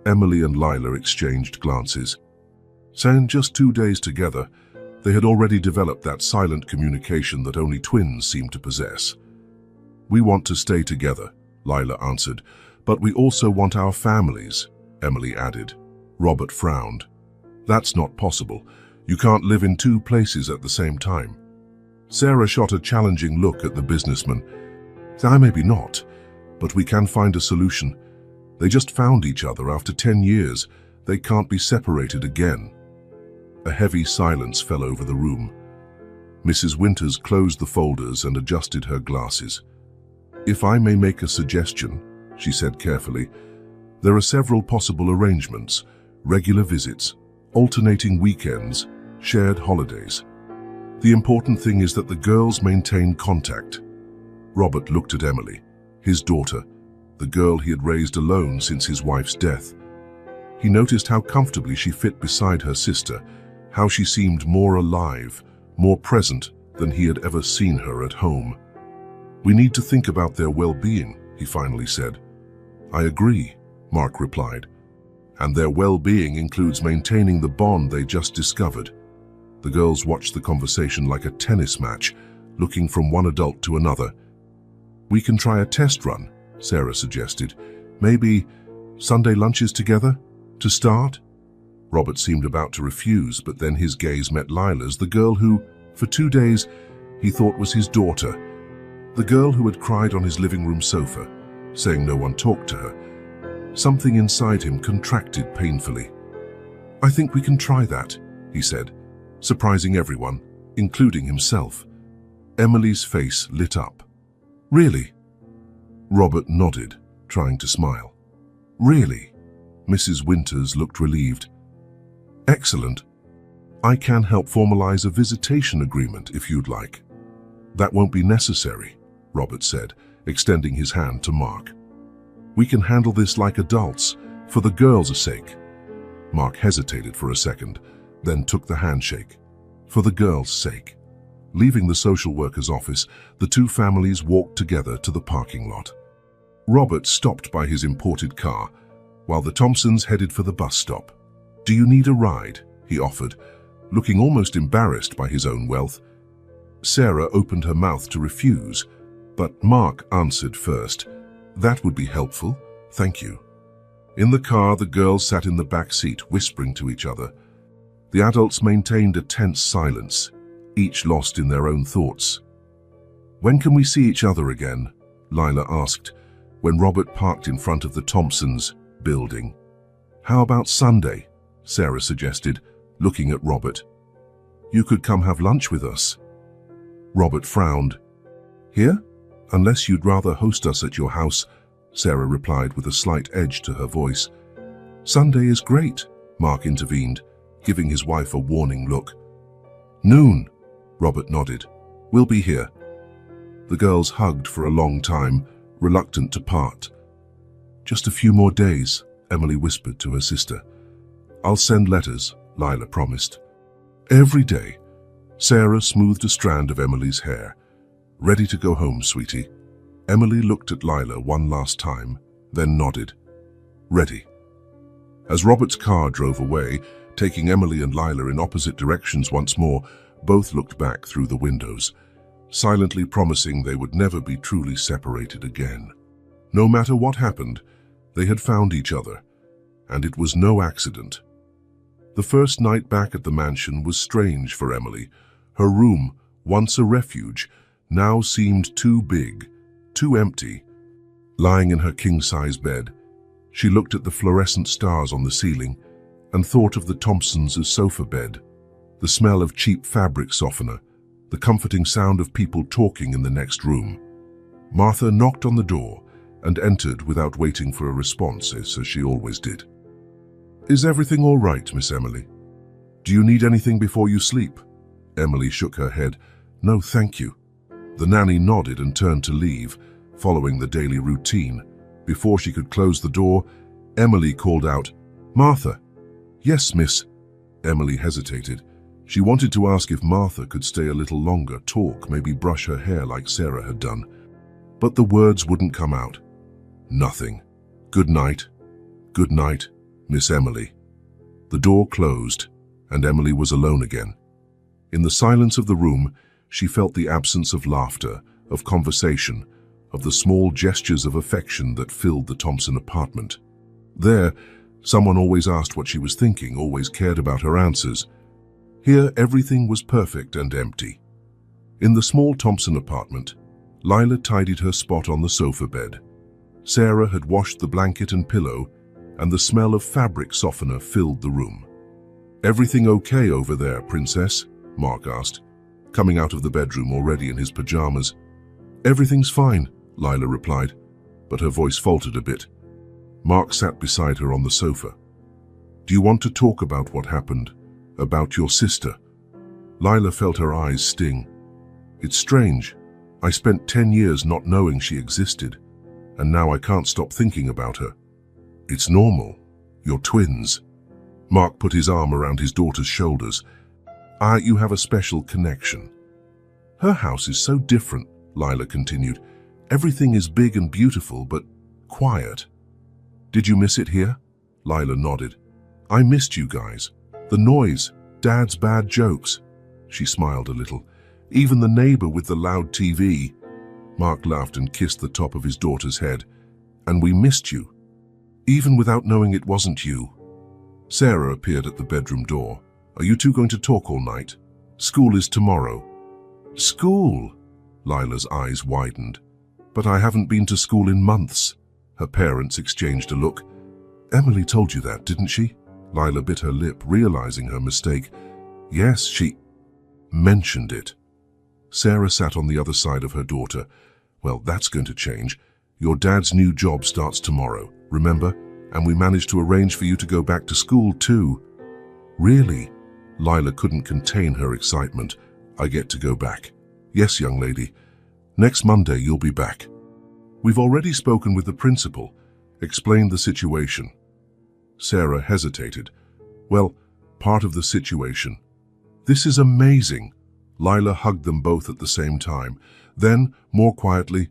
Emily and Lila exchanged glances. Saying just 2 days together, they had already developed that silent communication that only twins seem to possess. We want to stay together, Lila answered, but we also want our families, Emily added. Robert frowned. That's not possible. You can't live in 2 places at the same time. Sarah shot a challenging look at the businessman. Maybe not, but we can find a solution. They just found each other after 10 years. They can't be separated again. A heavy silence fell over the room. Mrs. Winters closed the folders and adjusted her glasses. If I may make a suggestion, she said carefully, there are several possible arrangements, regular visits, alternating weekends, shared holidays. The important thing is that the girls maintain contact. Robert looked at Emily, his daughter, the girl he had raised alone since his wife's death. He noticed how comfortably she fit beside her sister, how she seemed more alive, more present than he had ever seen her at home. We need to think about their well-being, he finally said. I agree, Mark replied. And their well-being includes maintaining the bond they just discovered. The girls watched the conversation like a tennis match, looking from one adult to another. We can try a test run, Sarah suggested. Maybe Sunday lunches together, to start? Robert seemed about to refuse, but then his gaze met Lila's, the girl who, for 2 days, he thought was his daughter. The girl who had cried on his living room sofa, saying no one talked to her. Something inside him contracted painfully. I think we can try that, he said, surprising everyone, including himself. Emily's face lit up. Really? Robert nodded, trying to smile. Really? Mrs. Winters looked relieved. Excellent. I can help formalize a visitation agreement if you'd like. That won't be necessary, Robert said, extending his hand to Mark. We can handle this like adults, for the girls' sake. Mark hesitated for a second, then took the handshake. For the girl's sake. Leaving the social worker's office, the two families walked together to the parking lot. Robert stopped by his imported car, while the Thompsons headed for the bus stop. "Do you need a ride?" he offered, looking almost embarrassed by his own wealth. Sarah opened her mouth to refuse, but Mark answered first. "That would be helpful, thank you." In the car, the girls sat in the back seat, whispering to each other. The adults maintained a tense silence, each lost in their own thoughts. "When can we see each other again?" Lila asked, when Robert parked in front of the Thompsons' building. "How about Sunday?" Sarah suggested, looking at Robert. "You could come have lunch with us." Robert frowned. "Here? Unless you'd rather host us at your house," Sarah replied with a slight edge to her voice. "Sunday is great," Mark intervened, giving his wife a warning look. "Noon," Robert nodded. "We'll be here." The girls hugged for a long time, reluctant to part. "Just a few more days," Emily whispered to her sister. "I'll send letters," Lila promised. Every day, Sarah smoothed a strand of Emily's hair. "Ready to go home, sweetie?" Emily looked at Lila one last time, then nodded. "Ready." As Robert's car drove away, taking Emily and Lila in opposite directions once more, both looked back through the windows, silently promising they would never be truly separated again. No matter what happened, they had found each other, and it was no accident. The first night back at the mansion was strange for Emily. Her room, once a refuge, now seemed too big, too empty. Lying in her king-size bed, she looked at the fluorescent stars on the ceiling and thought of the Thompsons' sofa bed, the smell of cheap fabric softener, the comforting sound of people talking in the next room. Martha knocked on the door and entered without waiting for a response, as she always did. "Is everything all right, Miss Emily? Do you need anything before you sleep?" Emily shook her head. "No, thank you." The nanny nodded and turned to leave, following the daily routine. Before she could close the door, Emily called out, "Martha." "Yes, miss." Emily hesitated. She wanted to ask if Martha could stay a little longer, talk, maybe brush her hair like Sarah had done. But the words wouldn't come out. Nothing. "Good night. Good night, Miss Emily." The door closed, and Emily was alone again. In the silence of the room, she felt the absence of laughter, of conversation, of the small gestures of affection that filled the Thompson apartment. There, someone always asked what she was thinking, always cared about her answers. Here, everything was perfect and empty. In the small Thompson apartment, Lila tidied her spot on the sofa bed. Sarah had washed the blanket and pillow, and the smell of fabric softener filled the room. "Everything okay over there, Princess?" Mark asked, coming out of the bedroom already in his pajamas. "Everything's fine," Lila replied, but her voice faltered a bit. Mark sat beside her on the sofa. "Do you want to talk about what happened? About your sister?" Lila felt her eyes sting. "It's strange. I spent 10 years not knowing she existed, and now I can't stop thinking about her." "It's normal. You're twins." Mark put his arm around his daughter's shoulders. You have a special connection." "Her house is so different," Lila continued. "Everything is big and beautiful, but quiet." "Did you miss it here?" Lila nodded. "I missed you guys. The noise, Dad's bad jokes." She smiled a little. "Even the neighbor with the loud TV." Mark laughed and kissed the top of his daughter's head. "And we missed you, even without knowing it wasn't you." Sarah appeared at the bedroom door. "Are you two going to talk all night? School is tomorrow." "School?" Lila's eyes widened. "But I haven't been to school in months." Her parents exchanged a look. "Emily told you that, didn't she?" Lila bit her lip, realizing her mistake. "Yes, she mentioned it." Sarah sat on the other side of her daughter. "Well, that's going to change. Your dad's new job starts tomorrow, remember? And we managed to arrange for you to go back to school too." "Really?" Lila couldn't contain her excitement. "I get to go back." "Yes, young lady. Next Monday you'll be back. We've already spoken with the principal, explained the situation." Sarah hesitated. "Well, part of the situation." "This is amazing." Lila hugged them both at the same time. Then, more quietly,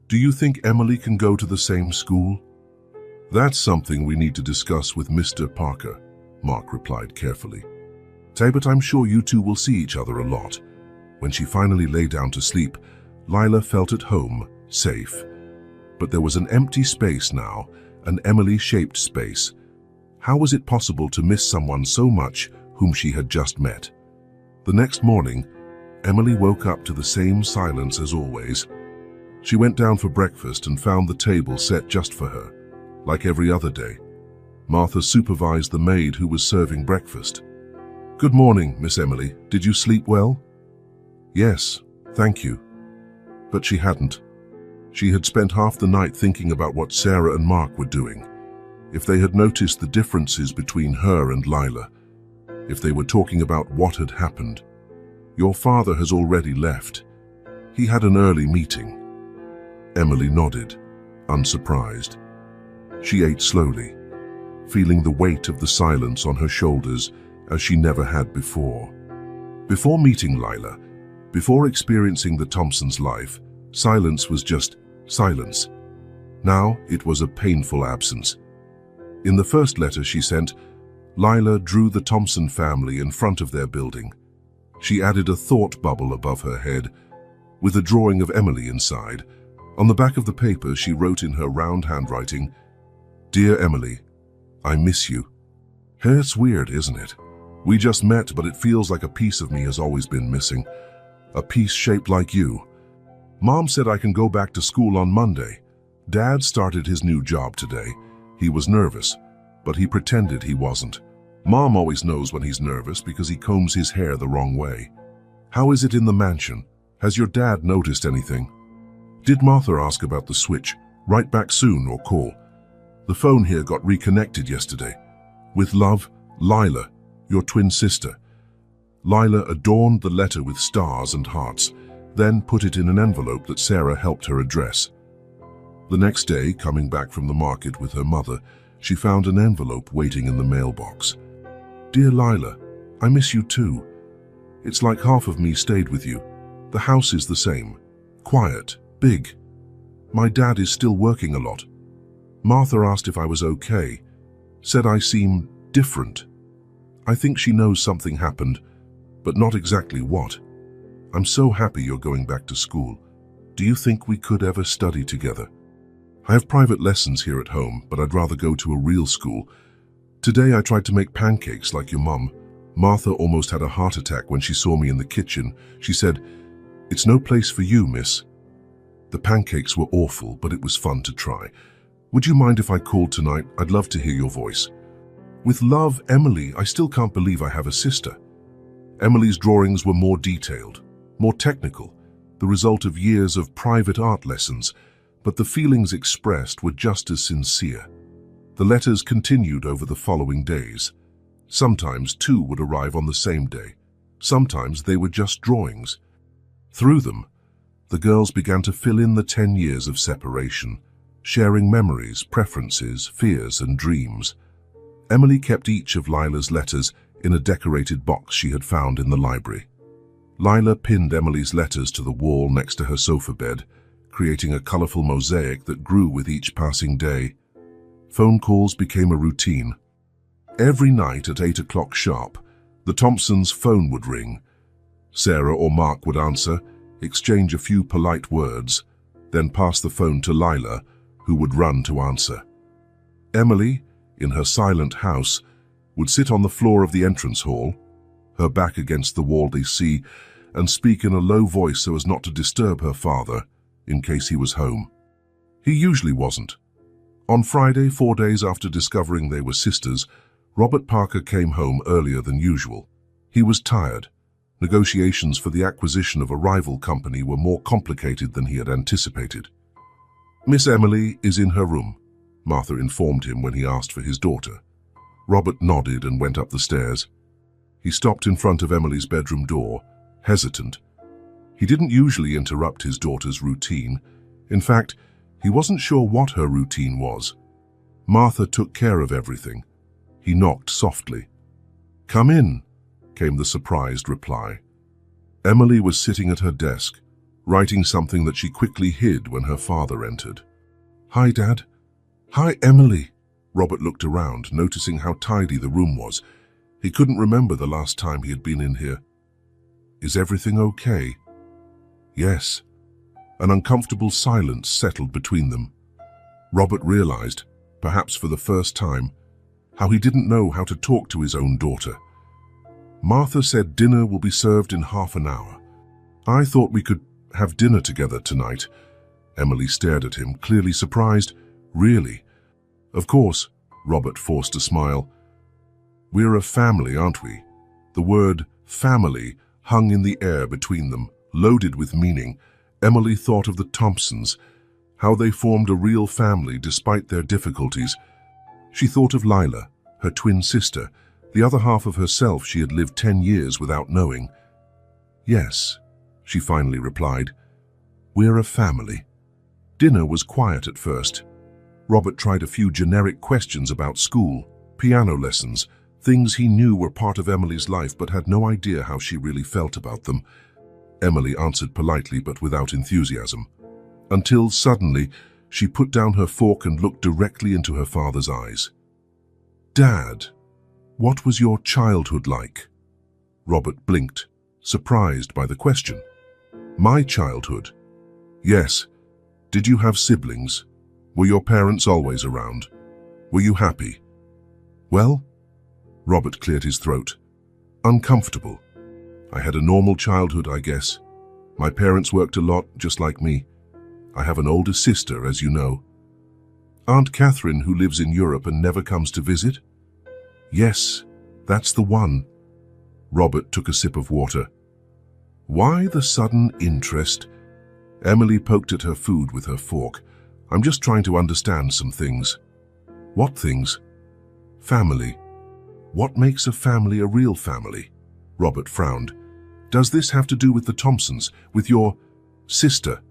"Do you think Emily can go to the same school?" "That's something we need to discuss with Mr. Parker," Mark replied carefully. "But I'm sure you two will see each other a lot." When she finally lay down to sleep, Lila felt at home, safe. But there was an empty space now, an Emily-shaped space. How was it possible to miss someone so much whom she had just met? The next morning, Emily woke up to the same silence as always. She went down for breakfast and found the table set just for her, like every other day. Martha supervised the maid who was serving breakfast. "Good morning, Miss Emily. Did you sleep well?" "Yes, thank you." But she hadn't. She had spent half the night thinking about what Sarah and Mark were doing. If they had noticed the differences between her and Lila. If they were talking about what had happened. "Your father has already left. He had an early meeting." Emily nodded, unsurprised. She ate slowly, feeling the weight of the silence on her shoulders as she never had before. Before meeting Lila, before experiencing the Thompsons' life, silence was just silence. Now it was a painful absence. In the first letter she sent, Lila drew the Thompson family in front of their building. She added a thought bubble above her head, with a drawing of Emily inside. On the back of the paper she wrote in her round handwriting, "Dear Emily, I miss you." It's weird, isn't it? We just met, but it feels like a piece of me has always been missing. A piece shaped like you. Mom said I can go back to school on Monday. Dad started his new job today. He was nervous, but he pretended he wasn't. Mom always knows when he's nervous because he combs his hair the wrong way. How is it in the mansion? Has your dad noticed anything? Did Martha ask about the switch? Write back soon or call. The phone here got reconnected yesterday. With love, Lila, your twin sister. Lila adorned the letter with stars and hearts, then put it in an envelope that Sarah helped her address. The next day, coming back from the market with her mother, she found an envelope waiting in the mailbox. "Dear Lila, I miss you too. It's like half of me stayed with you. The house is the same. Quiet, big. My dad is still working a lot. Martha asked if I was okay. Said I seem different. I think she knows something happened, but not exactly what. I'm so happy you're going back to school. Do you think we could ever study together? I have private lessons here at home, but I'd rather go to a real school. Today I tried to make pancakes like your mum. Martha almost had a heart attack when she saw me in the kitchen. She said, 'It's no place for you, miss.' The pancakes were awful, but it was fun to try. Would you mind if I called tonight? I'd love to hear your voice. With love, Emily. I still can't believe I have a sister." Emily's drawings were more detailed, more technical, the result of years of private art lessons, but the feelings expressed were just as sincere. The letters continued over the following days. Sometimes two would arrive on the same day. Sometimes they were just drawings. Through them, the girls began to fill in the 10 years of separation, sharing memories, preferences, fears, and dreams. Emily kept each of Lila's letters in a decorated box she had found in the library. Lila pinned Emily's letters to the wall next to her sofa bed, creating a colorful mosaic that grew with each passing day. Phone calls became a routine. Every night at 8 o'clock sharp, the Thompsons' phone would ring. Sarah or Mark would answer, exchange a few polite words, then pass the phone to Lila, who would run to answer. Emily, in her silent house, would sit on the floor of the entrance hall, her back against the wall they see, and speak in a low voice so as not to disturb her father, in case he was home. He usually wasn't. On Friday, 4 days after discovering they were sisters, Robert Parker came home earlier than usual. He was tired. Negotiations for the acquisition of a rival company were more complicated than he had anticipated. "Miss Emily is in her room," Martha informed him when he asked for his daughter. Robert nodded and went up the stairs. He stopped in front of Emily's bedroom door, hesitant. He didn't usually interrupt his daughter's routine. In fact, he wasn't sure what her routine was. Martha took care of everything. He knocked softly. "Come in." came the surprised reply. Emily was sitting at her desk, writing something that she quickly hid when her father entered. "Hi, Dad." "Hi, Emily." Robert looked around, noticing how tidy the room was. He couldn't remember the last time he had been in here. "Is everything okay?" "Yes." An uncomfortable silence settled between them. Robert realized, perhaps for the first time, how he didn't know how to talk to his own daughter. "Martha said dinner will be served in half an hour. I thought we could have dinner together tonight." Emily stared at him, clearly surprised. "Really?" "Of course," Robert forced a smile. "We're a family, aren't we?" The word family hung in the air between them, loaded with meaning. Emily thought of the Thompsons, how they formed a real family despite their difficulties. She thought of Lila, her twin sister, the other half of herself she had lived 10 years without knowing. "Yes," she finally replied. "We're a family." Dinner was quiet at first. Robert tried a few generic questions about school, piano lessons, things he knew were part of Emily's life but had no idea how she really felt about them. Emily answered politely but without enthusiasm, until suddenly she put down her fork and looked directly into her father's eyes. "Dad, what was your childhood like?" Robert blinked, surprised by the question. "My childhood? Yes. Did you have siblings? Were your parents always around? Were you happy?" "Well," Robert cleared his throat, "uncomfortable. I had a normal childhood, I guess. My parents worked a lot, just like me. I have an older sister, as you know." "Aunt Catherine, who lives in Europe and never comes to visit?" "Yes, that's the one." Robert took a sip of water. "Why the sudden interest?" Emily poked at her food with her fork. "I'm just trying to understand some things." "What things?" "Family. What makes a family a real family?" Robert frowned. "Does this have to do with the Thompsons, with your sister?"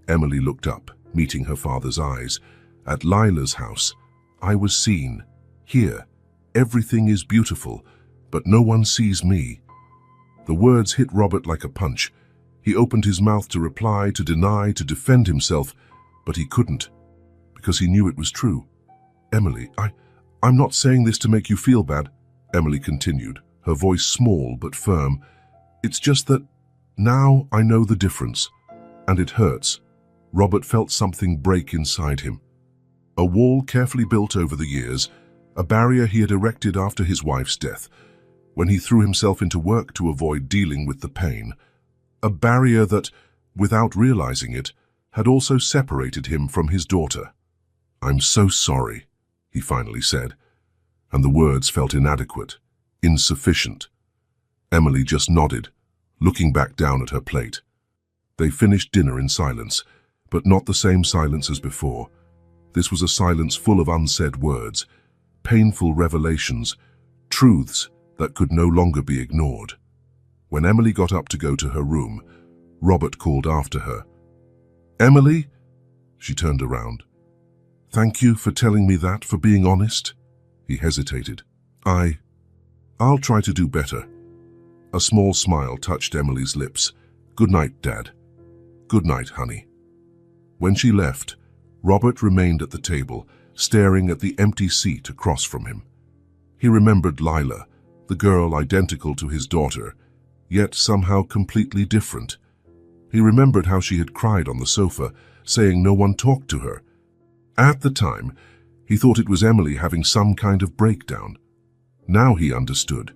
Emily looked up, meeting her father's eyes. "At Lila's house, I was seen. Here, everything is beautiful, but no one sees me." The words hit Robert like a punch. He opened his mouth to reply, to deny, to defend himself, but he couldn't, because he knew it was true. "Emily, I'm not saying this to make you feel bad," Emily continued, her voice small but firm. "It's just that now I know the difference, and it hurts." Robert felt something break inside him. A wall carefully built over the years, a barrier he had erected after his wife's death, when he threw himself into work to avoid dealing with the pain. A barrier that, without realizing it, had also separated him from his daughter. "I'm so sorry," he finally said, and the words felt inadequate, insufficient. Emily just nodded, looking back down at her plate. They finished dinner in silence, but not the same silence as before. This was a silence full of unsaid words, painful revelations, truths that could no longer be ignored. When Emily got up to go to her room, Robert called after her. "Emily?" She turned around. "Thank you for telling me that, for being honest." He hesitated. I'll try to do better." A small smile touched Emily's lips. "Good night, Dad." "Good night, honey." When she left, Robert remained at the table, staring at the empty seat across from him. He remembered Lila, the girl identical to his daughter, yet somehow completely different. He remembered how she had cried on the sofa, saying no one talked to her. At the time, he thought it was Emily having some kind of breakdown. Now he understood.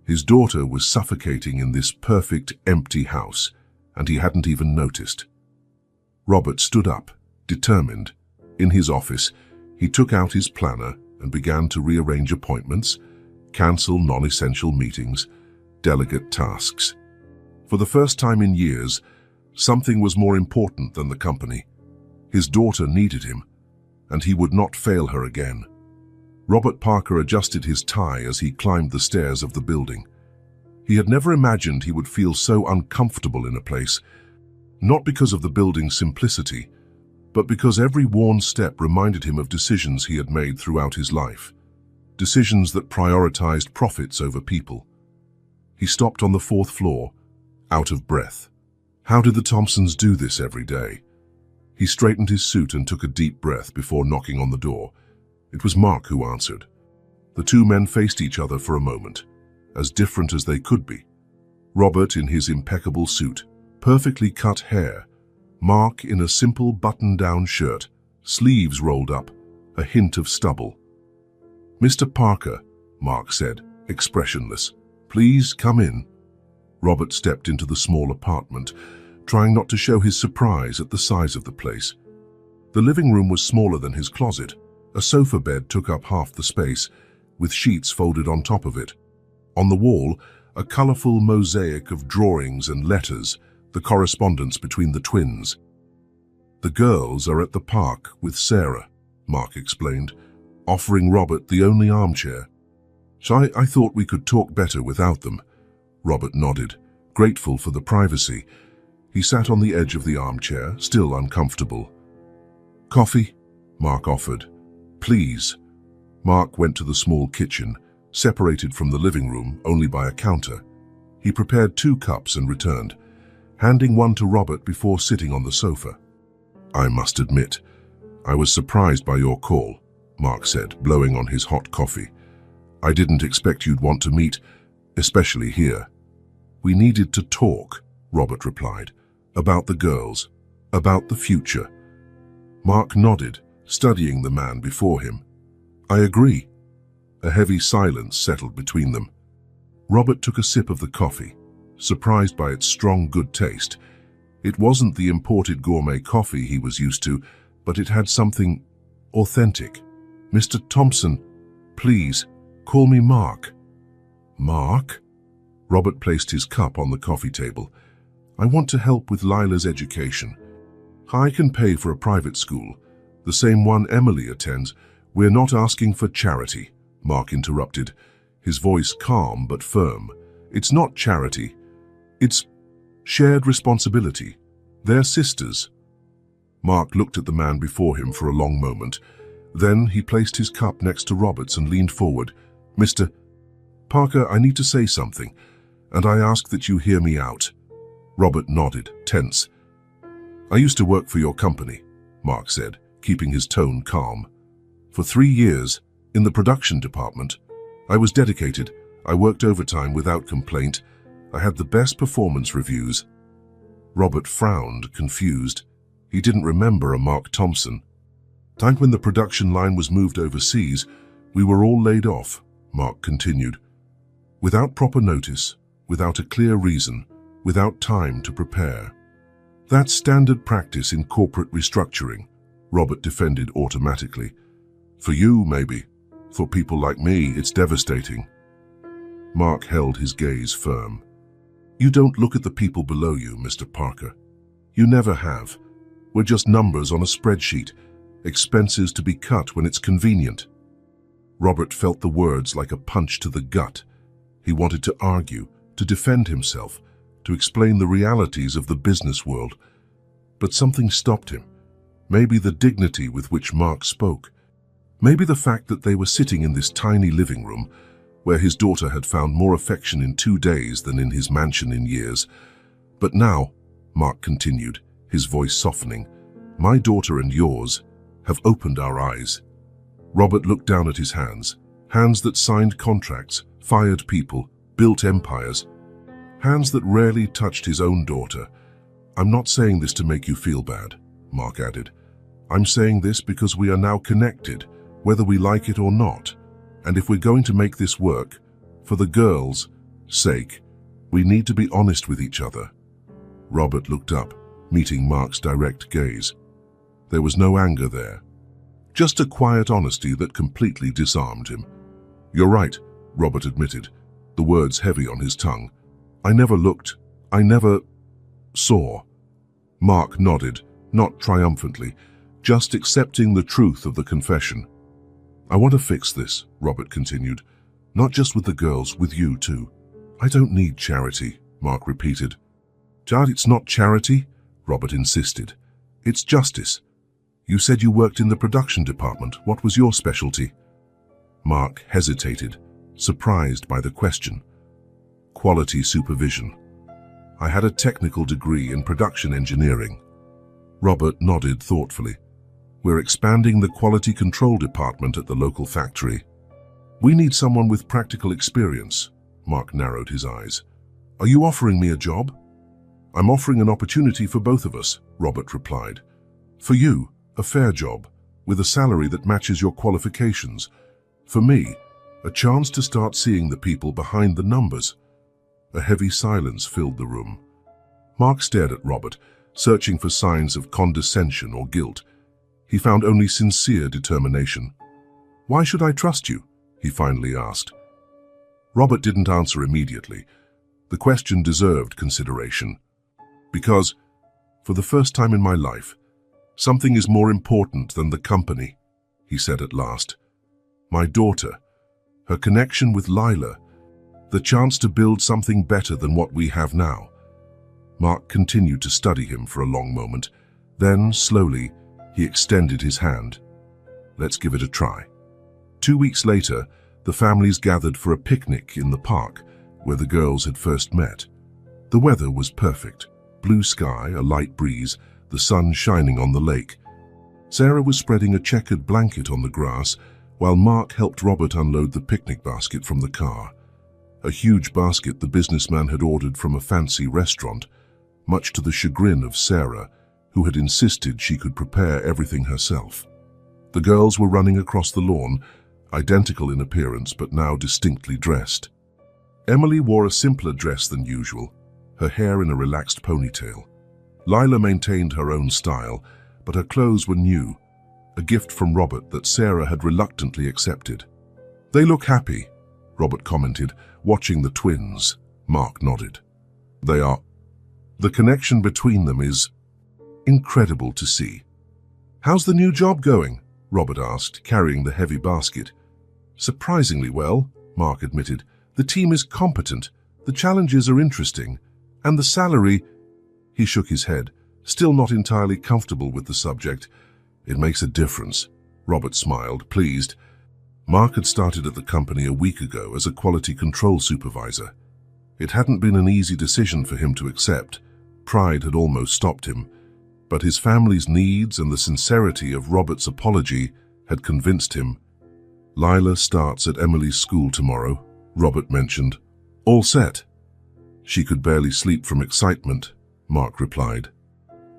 His daughter was suffocating in this perfect, empty house, and he hadn't even noticed. Robert stood up, determined. In his office, he took out his planner and began to rearrange appointments, cancel non-essential meetings, delegate tasks. For the first time in years, something was more important than the company. His daughter needed him, and he would not fail her again. Robert Parker adjusted his tie as he climbed the stairs of the building. He had never imagined he would feel so uncomfortable in a place, not because of the building's simplicity, but because every worn step reminded him of decisions he had made throughout his life, decisions that prioritized profits over people. He stopped on the 4th floor, out of breath. How did the Thompsons do this every day? He straightened his suit and took a deep breath before knocking on the door. It was Mark who answered. The two men faced each other for a moment, as different as they could be. Robert in his impeccable suit, perfectly cut hair. Mark in a simple button-down shirt, sleeves rolled up, a hint of stubble. "Mr. Parker," Mark said, expressionless, "please come in." Robert stepped into the small apartment, trying not to show his surprise at the size of the place. The living room was smaller than his closet. A sofa bed took up half the space, with sheets folded on top of it. On the wall, a colorful mosaic of drawings and letters, the correspondence between the twins. "The girls are at the park with Sarah," Mark explained, offering Robert the only armchair. "So I thought we could talk better without them." Robert nodded, grateful for the privacy. He sat on the edge of the armchair, still uncomfortable. "Coffee?" Mark offered. "Please." Mark went to the small kitchen, separated from the living room only by a counter. He prepared 2 cups and returned, handing one to Robert before sitting on the sofa. "I must admit, I was surprised by your call," Mark said, blowing on his hot coffee. "I didn't expect you'd want to meet, especially here." "We needed to talk," Robert replied, "about the girls, about the future." Mark nodded, studying the man before him. "I agree." A heavy silence settled between them. Robert took a sip of the coffee, surprised by its strong, good taste. It wasn't the imported gourmet coffee he was used to, but it had something authentic. "Mr. Thompson, please, call me Mark." "Mark?" Robert placed his cup on the coffee table. "I want to help with Lila's education. I can pay for a private school, the same one Emily attends. We're not asking for charity," Mark interrupted, his voice calm but firm. "It's not charity. It's shared responsibility. They're sisters." Mark looked at the man before him for a long moment. Then he placed his cup next to Robert's and leaned forward. "Mr. Parker, I need to say something, and I ask that you hear me out." Robert nodded, tense. "I used to work for your company," Mark said, keeping his tone calm. "For 3 years, in the production department. I was dedicated. I worked overtime without complaint. I had the best performance reviews." Robert frowned, confused. He didn't remember a Mark Thompson. "Time when the production line was moved overseas, we were all laid off," Mark continued. "Without proper notice, without a clear reason, without time to prepare. That's standard practice in corporate restructuring," Robert defended automatically. "For you, maybe. For people like me, it's devastating." Mark held his gaze firm. "You don't look at the people below you, Mr. Parker. You never have. We're just numbers on a spreadsheet, expenses to be cut when it's convenient." Robert felt the words like a punch to the gut. He wanted to argue, to defend himself, to explain the realities of the business world. But something stopped him. Maybe the dignity with which Mark spoke. Maybe the fact that they were sitting in this tiny living room, where his daughter had found more affection in 2 days than in his mansion in years. "But now," Mark continued, his voice softening, "my daughter and yours have opened our eyes." Robert looked down at his hands, hands that signed contracts, fired people, built empires, hands that rarely touched his own daughter. "I'm not saying this to make you feel bad," Mark added. "I'm saying this because we are now connected, whether we like it or not. And if we're going to make this work, for the girls' sake, we need to be honest with each other." Robert looked up, meeting Mark's direct gaze. There was no anger there, just a quiet honesty that completely disarmed him. "You're right," Robert admitted, the words heavy on his tongue. "I never looked. I never saw." Mark nodded, not triumphantly, just accepting the truth of the confession. "I want to fix this," Robert continued, "not just with the girls, with you too." "I don't need charity," Mark repeated. "Dad, it's not charity," Robert insisted. "It's justice. You said you worked in the production department. What was your specialty?" Mark hesitated, surprised by the question. Quality supervision. I had a technical degree in production engineering. Robert nodded thoughtfully. We're expanding the quality control department at the local factory. We need someone with practical experience. Mark narrowed his eyes. Are you offering me a job? I'm offering an opportunity for both of us, Robert replied. For you, a fair job, with a salary that matches your qualifications. For me, a chance to start seeing the people behind the numbers. A heavy silence filled the room. Mark stared at Robert, searching for signs of condescension or guilt. He found only sincere determination. Why should I trust you? He finally asked. Robert didn't answer immediately. The question deserved consideration. Because, for the first time in my life, something is more important than the company, he said at last. My daughter, her connection with Lila, the chance to build something better than what we have now. Mark continued to study him for a long moment. Then, slowly, he extended his hand. Let's give it a try. 2 weeks later, the families gathered for a picnic in the park where the girls had first met. The weather was perfect. Blue sky, a light breeze, the sun shining on the lake. Sarah was spreading a checkered blanket on the grass while Mark helped Robert unload the picnic basket from the car. A huge basket the businessman had ordered from a fancy restaurant, much to the chagrin of Sarah, who had insisted she could prepare everything herself. The girls were running across the lawn, identical in appearance but now distinctly dressed. Emily wore a simpler dress than usual, her hair in a relaxed ponytail. Lila maintained her own style, but her clothes were new, a gift from Robert that Sarah had reluctantly accepted. They look happy, Robert commented, watching the twins. Mark nodded. They are. The connection between them is incredible to see. How's the new job going? Robert asked, carrying the heavy basket. Surprisingly well, Mark admitted. The team is competent, the challenges are interesting, and the salary... He shook his head, still not entirely comfortable with the subject. It makes a difference. Robert smiled, pleased. Mark had started at the company a week ago as a quality control supervisor. It hadn't been an easy decision for him to accept. Pride had almost stopped him, but his family's needs and the sincerity of Robert's apology had convinced him. Lila starts at Emily's school tomorrow, Robert mentioned. All set. She could barely sleep from excitement, Mark replied.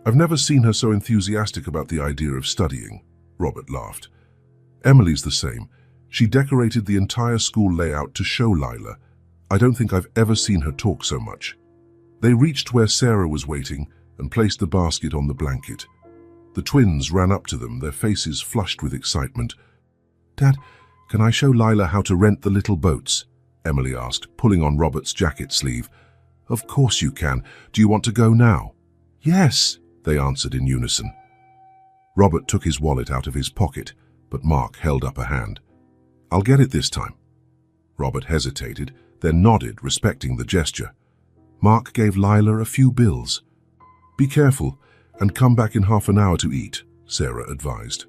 I've never seen her so enthusiastic about the idea of studying, Robert laughed. Emily's the same. She decorated the entire school layout to show Lila. I don't think I've ever seen her talk so much. They reached where Sarah was waiting and placed the basket on the blanket. The twins ran up to them, their faces flushed with excitement. Dad, can I show Lila how to rent the little boats? Emily asked, pulling on Robert's jacket sleeve. Of course you can. Do you want to go now? Yes, they answered in unison. Robert took his wallet out of his pocket, but Mark held up a hand. I'll get it this time. Robert hesitated, then nodded, respecting the gesture. Mark gave Lila a few bills. Be careful, and come back in half an hour to eat, Sarah advised.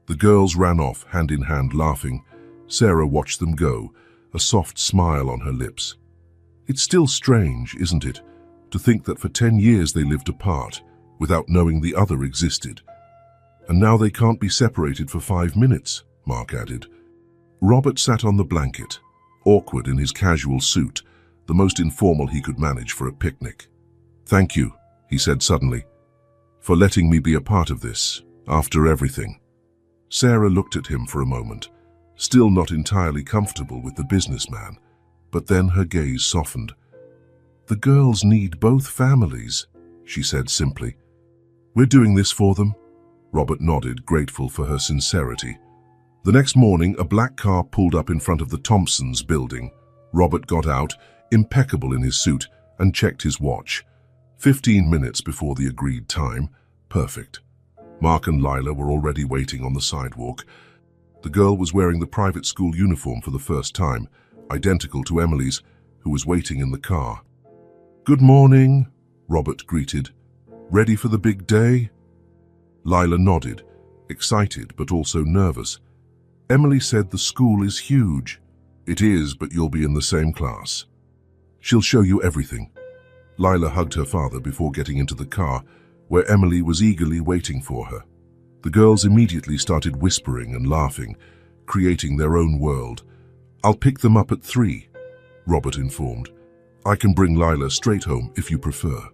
The girls ran off, hand in hand, laughing. Sarah watched them go, a soft smile on her lips. It's still strange, isn't it, to think that for 10 years they lived apart, without knowing the other existed. And now they can't be separated for 5 minutes, Mark added. Robert sat on the blanket, awkward in his casual suit, the most informal he could manage for a picnic. Thank you, he said suddenly, for letting me be a part of this, after everything. Sarah looked at him for a moment, still not entirely comfortable with the businessman, but then her gaze softened. The girls need both families, she said simply. We're doing this for them. Robert nodded, grateful for her sincerity. The next morning, a black car pulled up in front of the Thompsons' building. Robert got out, impeccable in his suit, and checked his watch. 15 minutes before the agreed time. Perfect. Mark and Lila were already waiting on the sidewalk. The girl was wearing the private school uniform for the first time, identical to Emily's, who was waiting in the car. Good morning, Robert greeted. Ready for the big day? Lila nodded, excited but also nervous. Emily said the school is huge. It is, but you'll be in the same class. She'll show you everything. Lila hugged her father before getting into the car, where Emily was eagerly waiting for her. The girls immediately started whispering and laughing, creating their own world. "I'll pick them up at 3, Robert informed. "I can bring Lila straight home if you prefer."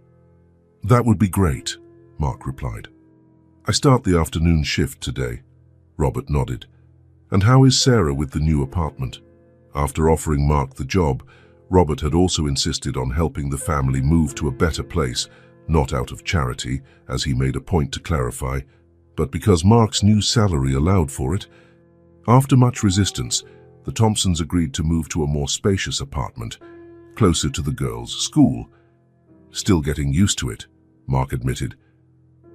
"That would be great," Mark replied. "I start the afternoon shift today." Robert nodded. "And how is Sarah with the new apartment?" After offering Mark the job, Robert had also insisted on helping the family move to a better place, not out of charity, as he made a point to clarify, but because Mark's new salary allowed for it. After much resistance, the Thompsons agreed to move to a more spacious apartment, closer to the girls' school. "Still getting used to it," Mark admitted.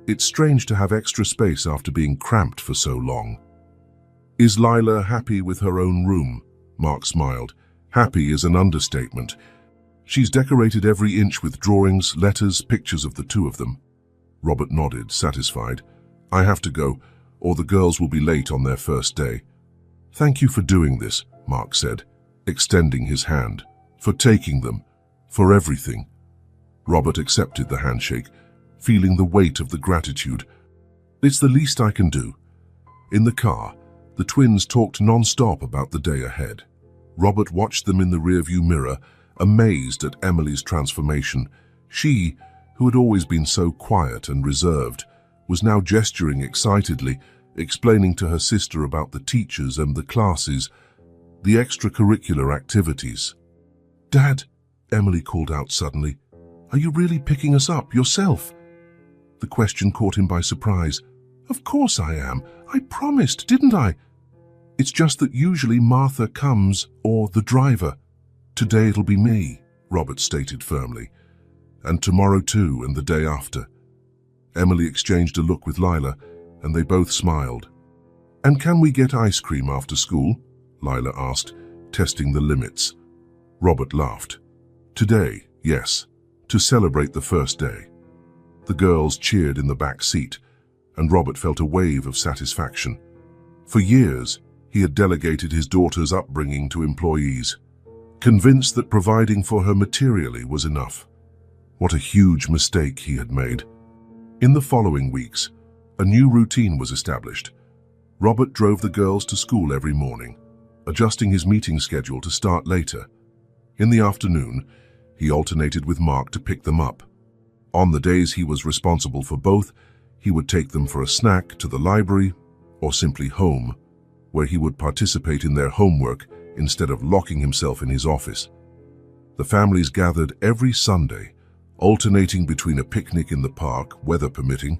"It's strange to have extra space after being cramped for so long." "Is Lila happy with her own room?" Mark smiled. "Happy is an understatement. She's decorated every inch with drawings, letters, pictures of the two of them." Robert nodded, satisfied. "I have to go, or the girls will be late on their first day." "Thank you for doing this," Mark said, extending his hand. "For taking them. For everything." Robert accepted the handshake, feeling the weight of the gratitude. "It's the least I can do." In the car, the twins talked non-stop about the day ahead. Robert watched them in the rearview mirror, amazed at Emily's transformation. She, who had always been so quiet and reserved, was now gesturing excitedly, explaining to her sister about the teachers and the classes, the extracurricular activities. "Dad," Emily called out suddenly, "are you really picking us up yourself?" The question caught him by surprise. "Of course I am. I promised, didn't I? It's just that usually Martha comes, or the driver. Today it'll be me," Robert stated firmly. "And tomorrow too, and the day after." Emily exchanged a look with Lila, and they both smiled. "And can we get ice cream after school?" Lila asked, testing the limits. Robert laughed. "Today, yes, to celebrate the first day." The girls cheered in the back seat, and Robert felt a wave of satisfaction. For years, he had delegated his daughter's upbringing to employees, convinced that providing for her materially was enough. What a huge mistake he had made. In the following weeks, a new routine was established. Robert drove the girls to school every morning, adjusting his meeting schedule to start later. In the afternoon, he alternated with Mark to pick them up. On the days he was responsible for both, he would take them for a snack to the library or simply home, where he would participate in their homework instead of locking himself in his office. The families gathered every Sunday, alternating between a picnic in the park, weather permitting,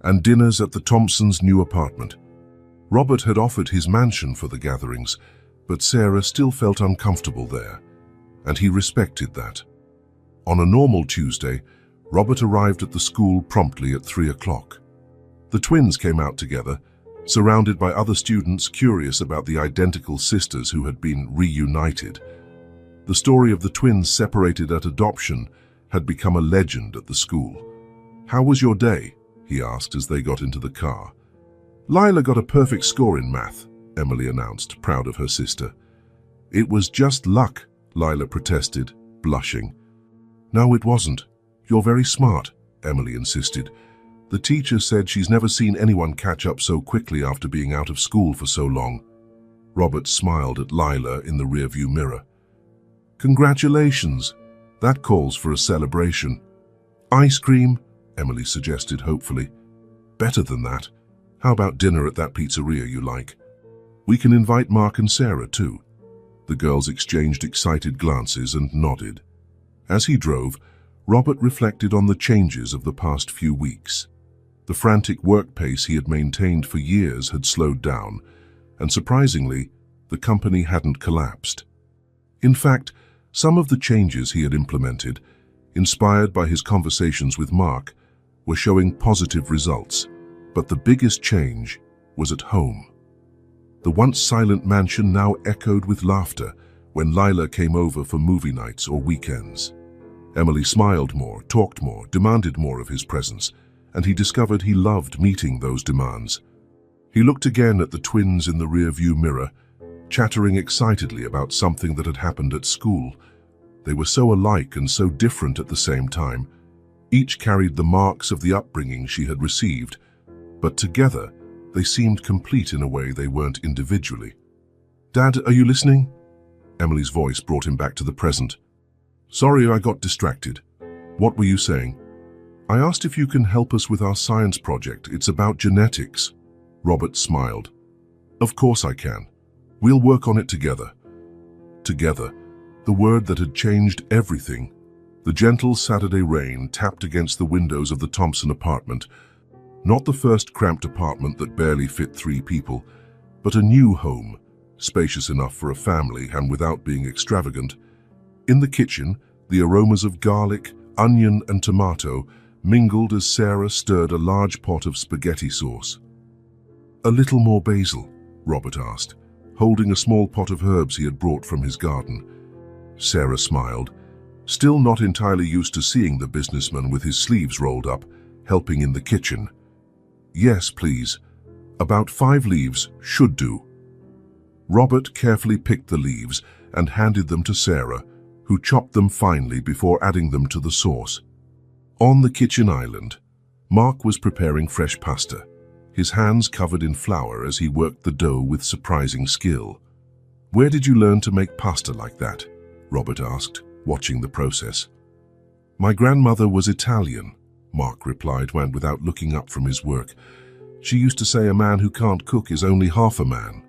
and dinners at the Thompsons' new apartment. Robert had offered his mansion for the gatherings, but Sarah still felt uncomfortable there, and he respected that. On a normal Tuesday, Robert arrived at the school promptly at 3 o'clock. The twins came out together, surrounded by other students curious about the identical sisters who had been reunited. The story of the twins separated at adoption had become a legend at the school. "How was your day?" he asked as they got into the car. "Lila got a perfect score in math," Emily announced, proud of her sister. "It was just luck," Lila protested, blushing. "No, it wasn't. You're very smart," Emily insisted. "The teacher said she's never seen anyone catch up so quickly after being out of school for so long." Robert smiled at Lila in the rearview mirror. "Congratulations. That calls for a celebration." "Ice cream," Emily suggested hopefully. "Better than that. How about dinner at that pizzeria you like? We can invite Mark and Sarah too." The girls exchanged excited glances and nodded. As he drove, Robert reflected on the changes of the past few weeks. The frantic work pace he had maintained for years had slowed down, and surprisingly, the company hadn't collapsed. In fact, some of the changes he had implemented, inspired by his conversations with Mark, were showing positive results, but the biggest change was at home. The once silent mansion now echoed with laughter when Lila came over for movie nights or weekends. Emily smiled more, talked more, demanded more of his presence, and he discovered he loved meeting those demands. He looked again at the twins in the rearview mirror, chattering excitedly about something that had happened at school. They were so alike and so different at the same time. Each carried the marks of the upbringing she had received, but together they seemed complete in a way they weren't individually. "Dad, are you listening?" Emily's voice brought him back to the present. "Sorry, I got distracted. What were you saying?" "I asked if you can help us with our science project. It's about genetics." Robert smiled. "Of course I can. We'll work on it together." Together, the word that had changed everything. The gentle Saturday rain tapped against the windows of the Thompson apartment. Not the first cramped apartment that barely fit 3 people, but a new home, spacious enough for a family and without being extravagant. In the kitchen, the aromas of garlic, onion and tomato mingled as Sarah stirred a large pot of spaghetti sauce. "A little more basil?" Robert asked, holding a small pot of herbs he had brought from his garden. Sarah smiled, still not entirely used to seeing the businessman with his sleeves rolled up, helping in the kitchen. "Yes, please. About 5 leaves should do." Robert carefully picked the leaves and handed them to Sarah, who chopped them finely before adding them to the sauce. On the kitchen island, Mark was preparing fresh pasta, his hands covered in flour as he worked the dough with surprising skill. "Where did you learn to make pasta like that?" Robert asked, watching the process. "My grandmother was Italian," Mark replied without looking up from his work. "She used to say a man who can't cook is only half a man."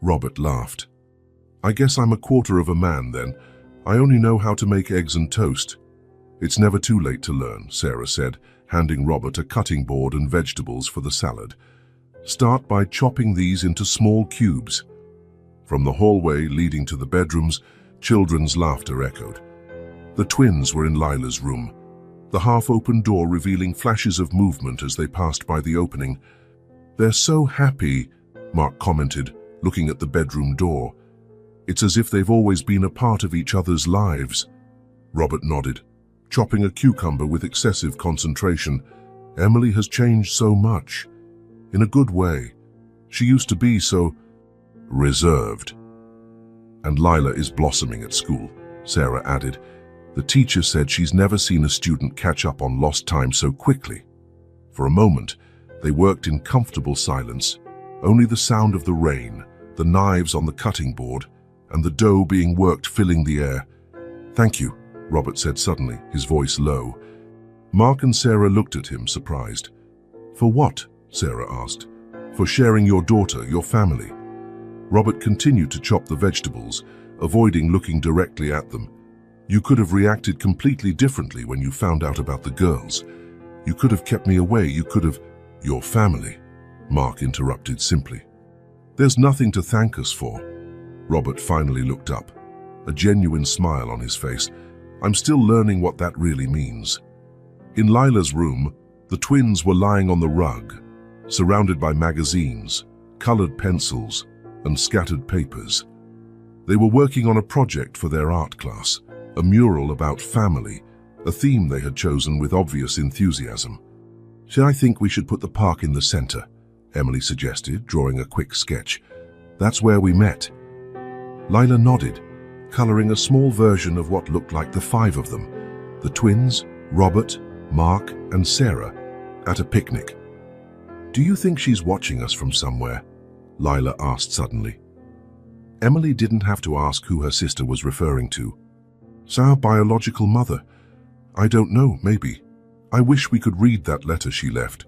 Robert laughed. "I guess I'm a quarter of a man then. I only know how to make eggs and toast." "It's never too late to learn," Sarah said, handing Robert a cutting board and vegetables for the salad. "Start by chopping these into small cubes." From the hallway leading to the bedrooms, children's laughter echoed. The twins were in Lila's room, the half-open door revealing flashes of movement as they passed by the opening. "They're so happy," Mark commented, looking at the bedroom door. "It's as if they've always been a part of each other's lives." Robert nodded, chopping a cucumber with excessive concentration. "Emily has changed so much. In a good way. She used to be so reserved." "And Lila is blossoming at school," Sarah added. "The teacher said she's never seen a student catch up on lost time so quickly." For a moment, they worked in comfortable silence, only the sound of the rain, the knives on the cutting board, and the dough being worked filling the air. "Thank you," Robert said suddenly, his voice low. Mark and Sarah looked at him, surprised. "For what?" Sarah asked. "For sharing your daughter, your family." Robert continued to chop the vegetables, avoiding looking directly at them. "You could have reacted completely differently when you found out about the girls. You could have kept me away, you could have—" "Your family," Mark interrupted simply. "There's nothing to thank us for." Robert finally looked up, a genuine smile on his face. "I'm still learning what that really means." In Lila's room, the twins were lying on the rug, surrounded by magazines, colored pencils, and scattered papers. They were working on a project for their art class, a mural about family, a theme they had chosen with obvious enthusiasm. "I think we should put the park in the center," Emily suggested, drawing a quick sketch. "That's where we met." Lila nodded, coloring a small version of what looked like the 5 of them, the twins, Robert, Mark, and Sarah, at a picnic. "Do you think she's watching us from somewhere?" Lila asked suddenly. Emily didn't have to ask who her sister was referring to. "Our biological mother. I don't know, maybe. I wish we could read that letter she left."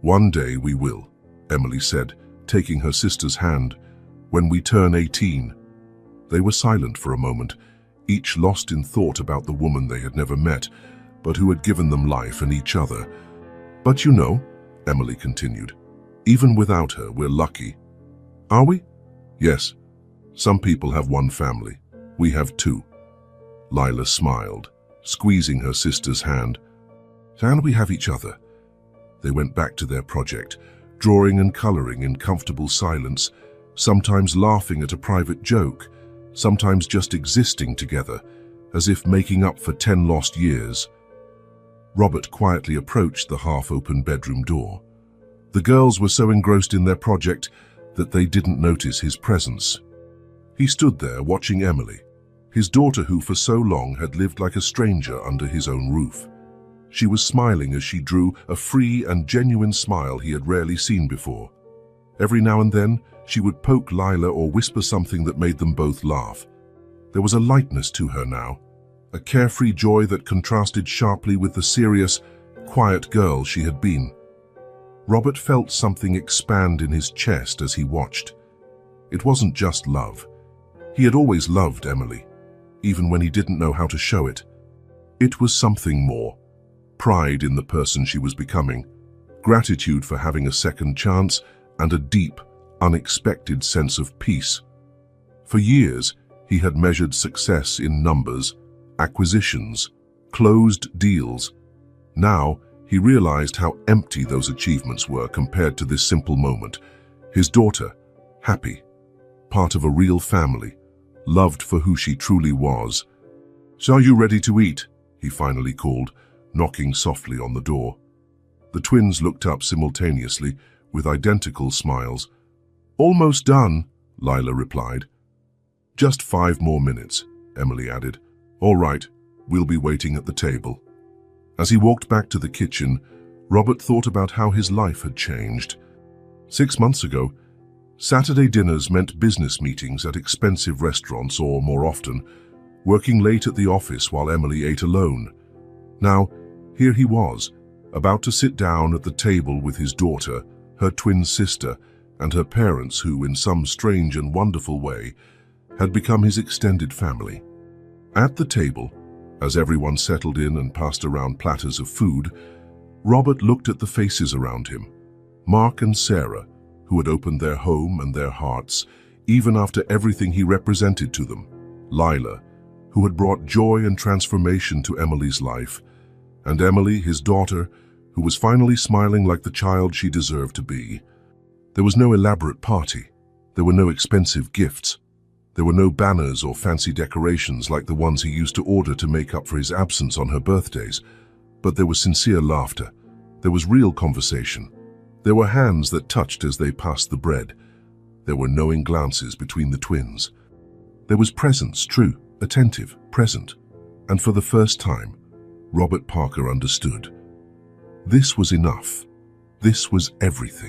"One day we will," Emily said, taking her sister's hand. "When we turn 18. They were silent for a moment, each lost in thought about the woman they had never met, but who had given them life and each other. "But you know," Emily continued, "even without her, we're lucky." "Are we?" "Yes. Some people have one family. We have 2. Lila smiled, squeezing her sister's hand. "And we have each other." They went back to their project, drawing and coloring in comfortable silence, sometimes laughing at a private joke, sometimes just existing together, as if making up for 10 lost years. Robert quietly approached the half-open bedroom door. The girls were so engrossed in their project that they didn't notice his presence. He stood there watching Emily, his daughter who for so long had lived like a stranger under his own roof. She was smiling as she drew a free and genuine smile he had rarely seen before. Every now and then, she would poke Lila or whisper something that made them both laugh. There was a lightness to her now, a carefree joy that contrasted sharply with the serious, quiet girl she had been. Robert felt something expand in his chest as he watched. It wasn't just love. He had always loved Emily, even when he didn't know how to show it. It was something more. Pride in the person she was becoming, gratitude for having a second chance, and a deep, unexpected sense of peace. For years, he had measured success in numbers, acquisitions, closed deals. Now, he realized how empty those achievements were compared to this simple moment. His daughter, happy, part of a real family, loved for who she truly was. "So are you ready to eat?" he finally called, knocking softly on the door. The twins looked up simultaneously, with identical smiles. "Almost done," Lila replied. "Just 5 more minutes," Emily added. "All right, we'll be waiting at the table." As he walked back to the kitchen, Robert thought about how his life had changed. 6 months ago, Saturday dinners meant business meetings at expensive restaurants or, more often, working late at the office while Emily ate alone. Now, here he was, about to sit down at the table with his daughter, her twin sister, and her parents who, in some strange and wonderful way, had become his extended family. At the table, as everyone settled in and passed around platters of food, Robert looked at the faces around him. Mark and Sarah, who had opened their home and their hearts, even after everything he represented to them. Lila, who had brought joy and transformation to Emily's life, and Emily, his daughter, who was finally smiling like the child she deserved to be. There was no elaborate party. There were no expensive gifts. There were no banners or fancy decorations like the ones he used to order to make up for his absence on her birthdays. But there was sincere laughter. There was real conversation. There were hands that touched as they passed the bread. There were knowing glances between the twins. There was presence, true, attentive, present. And for the first time, Robert Parker understood. This was enough. This was everything.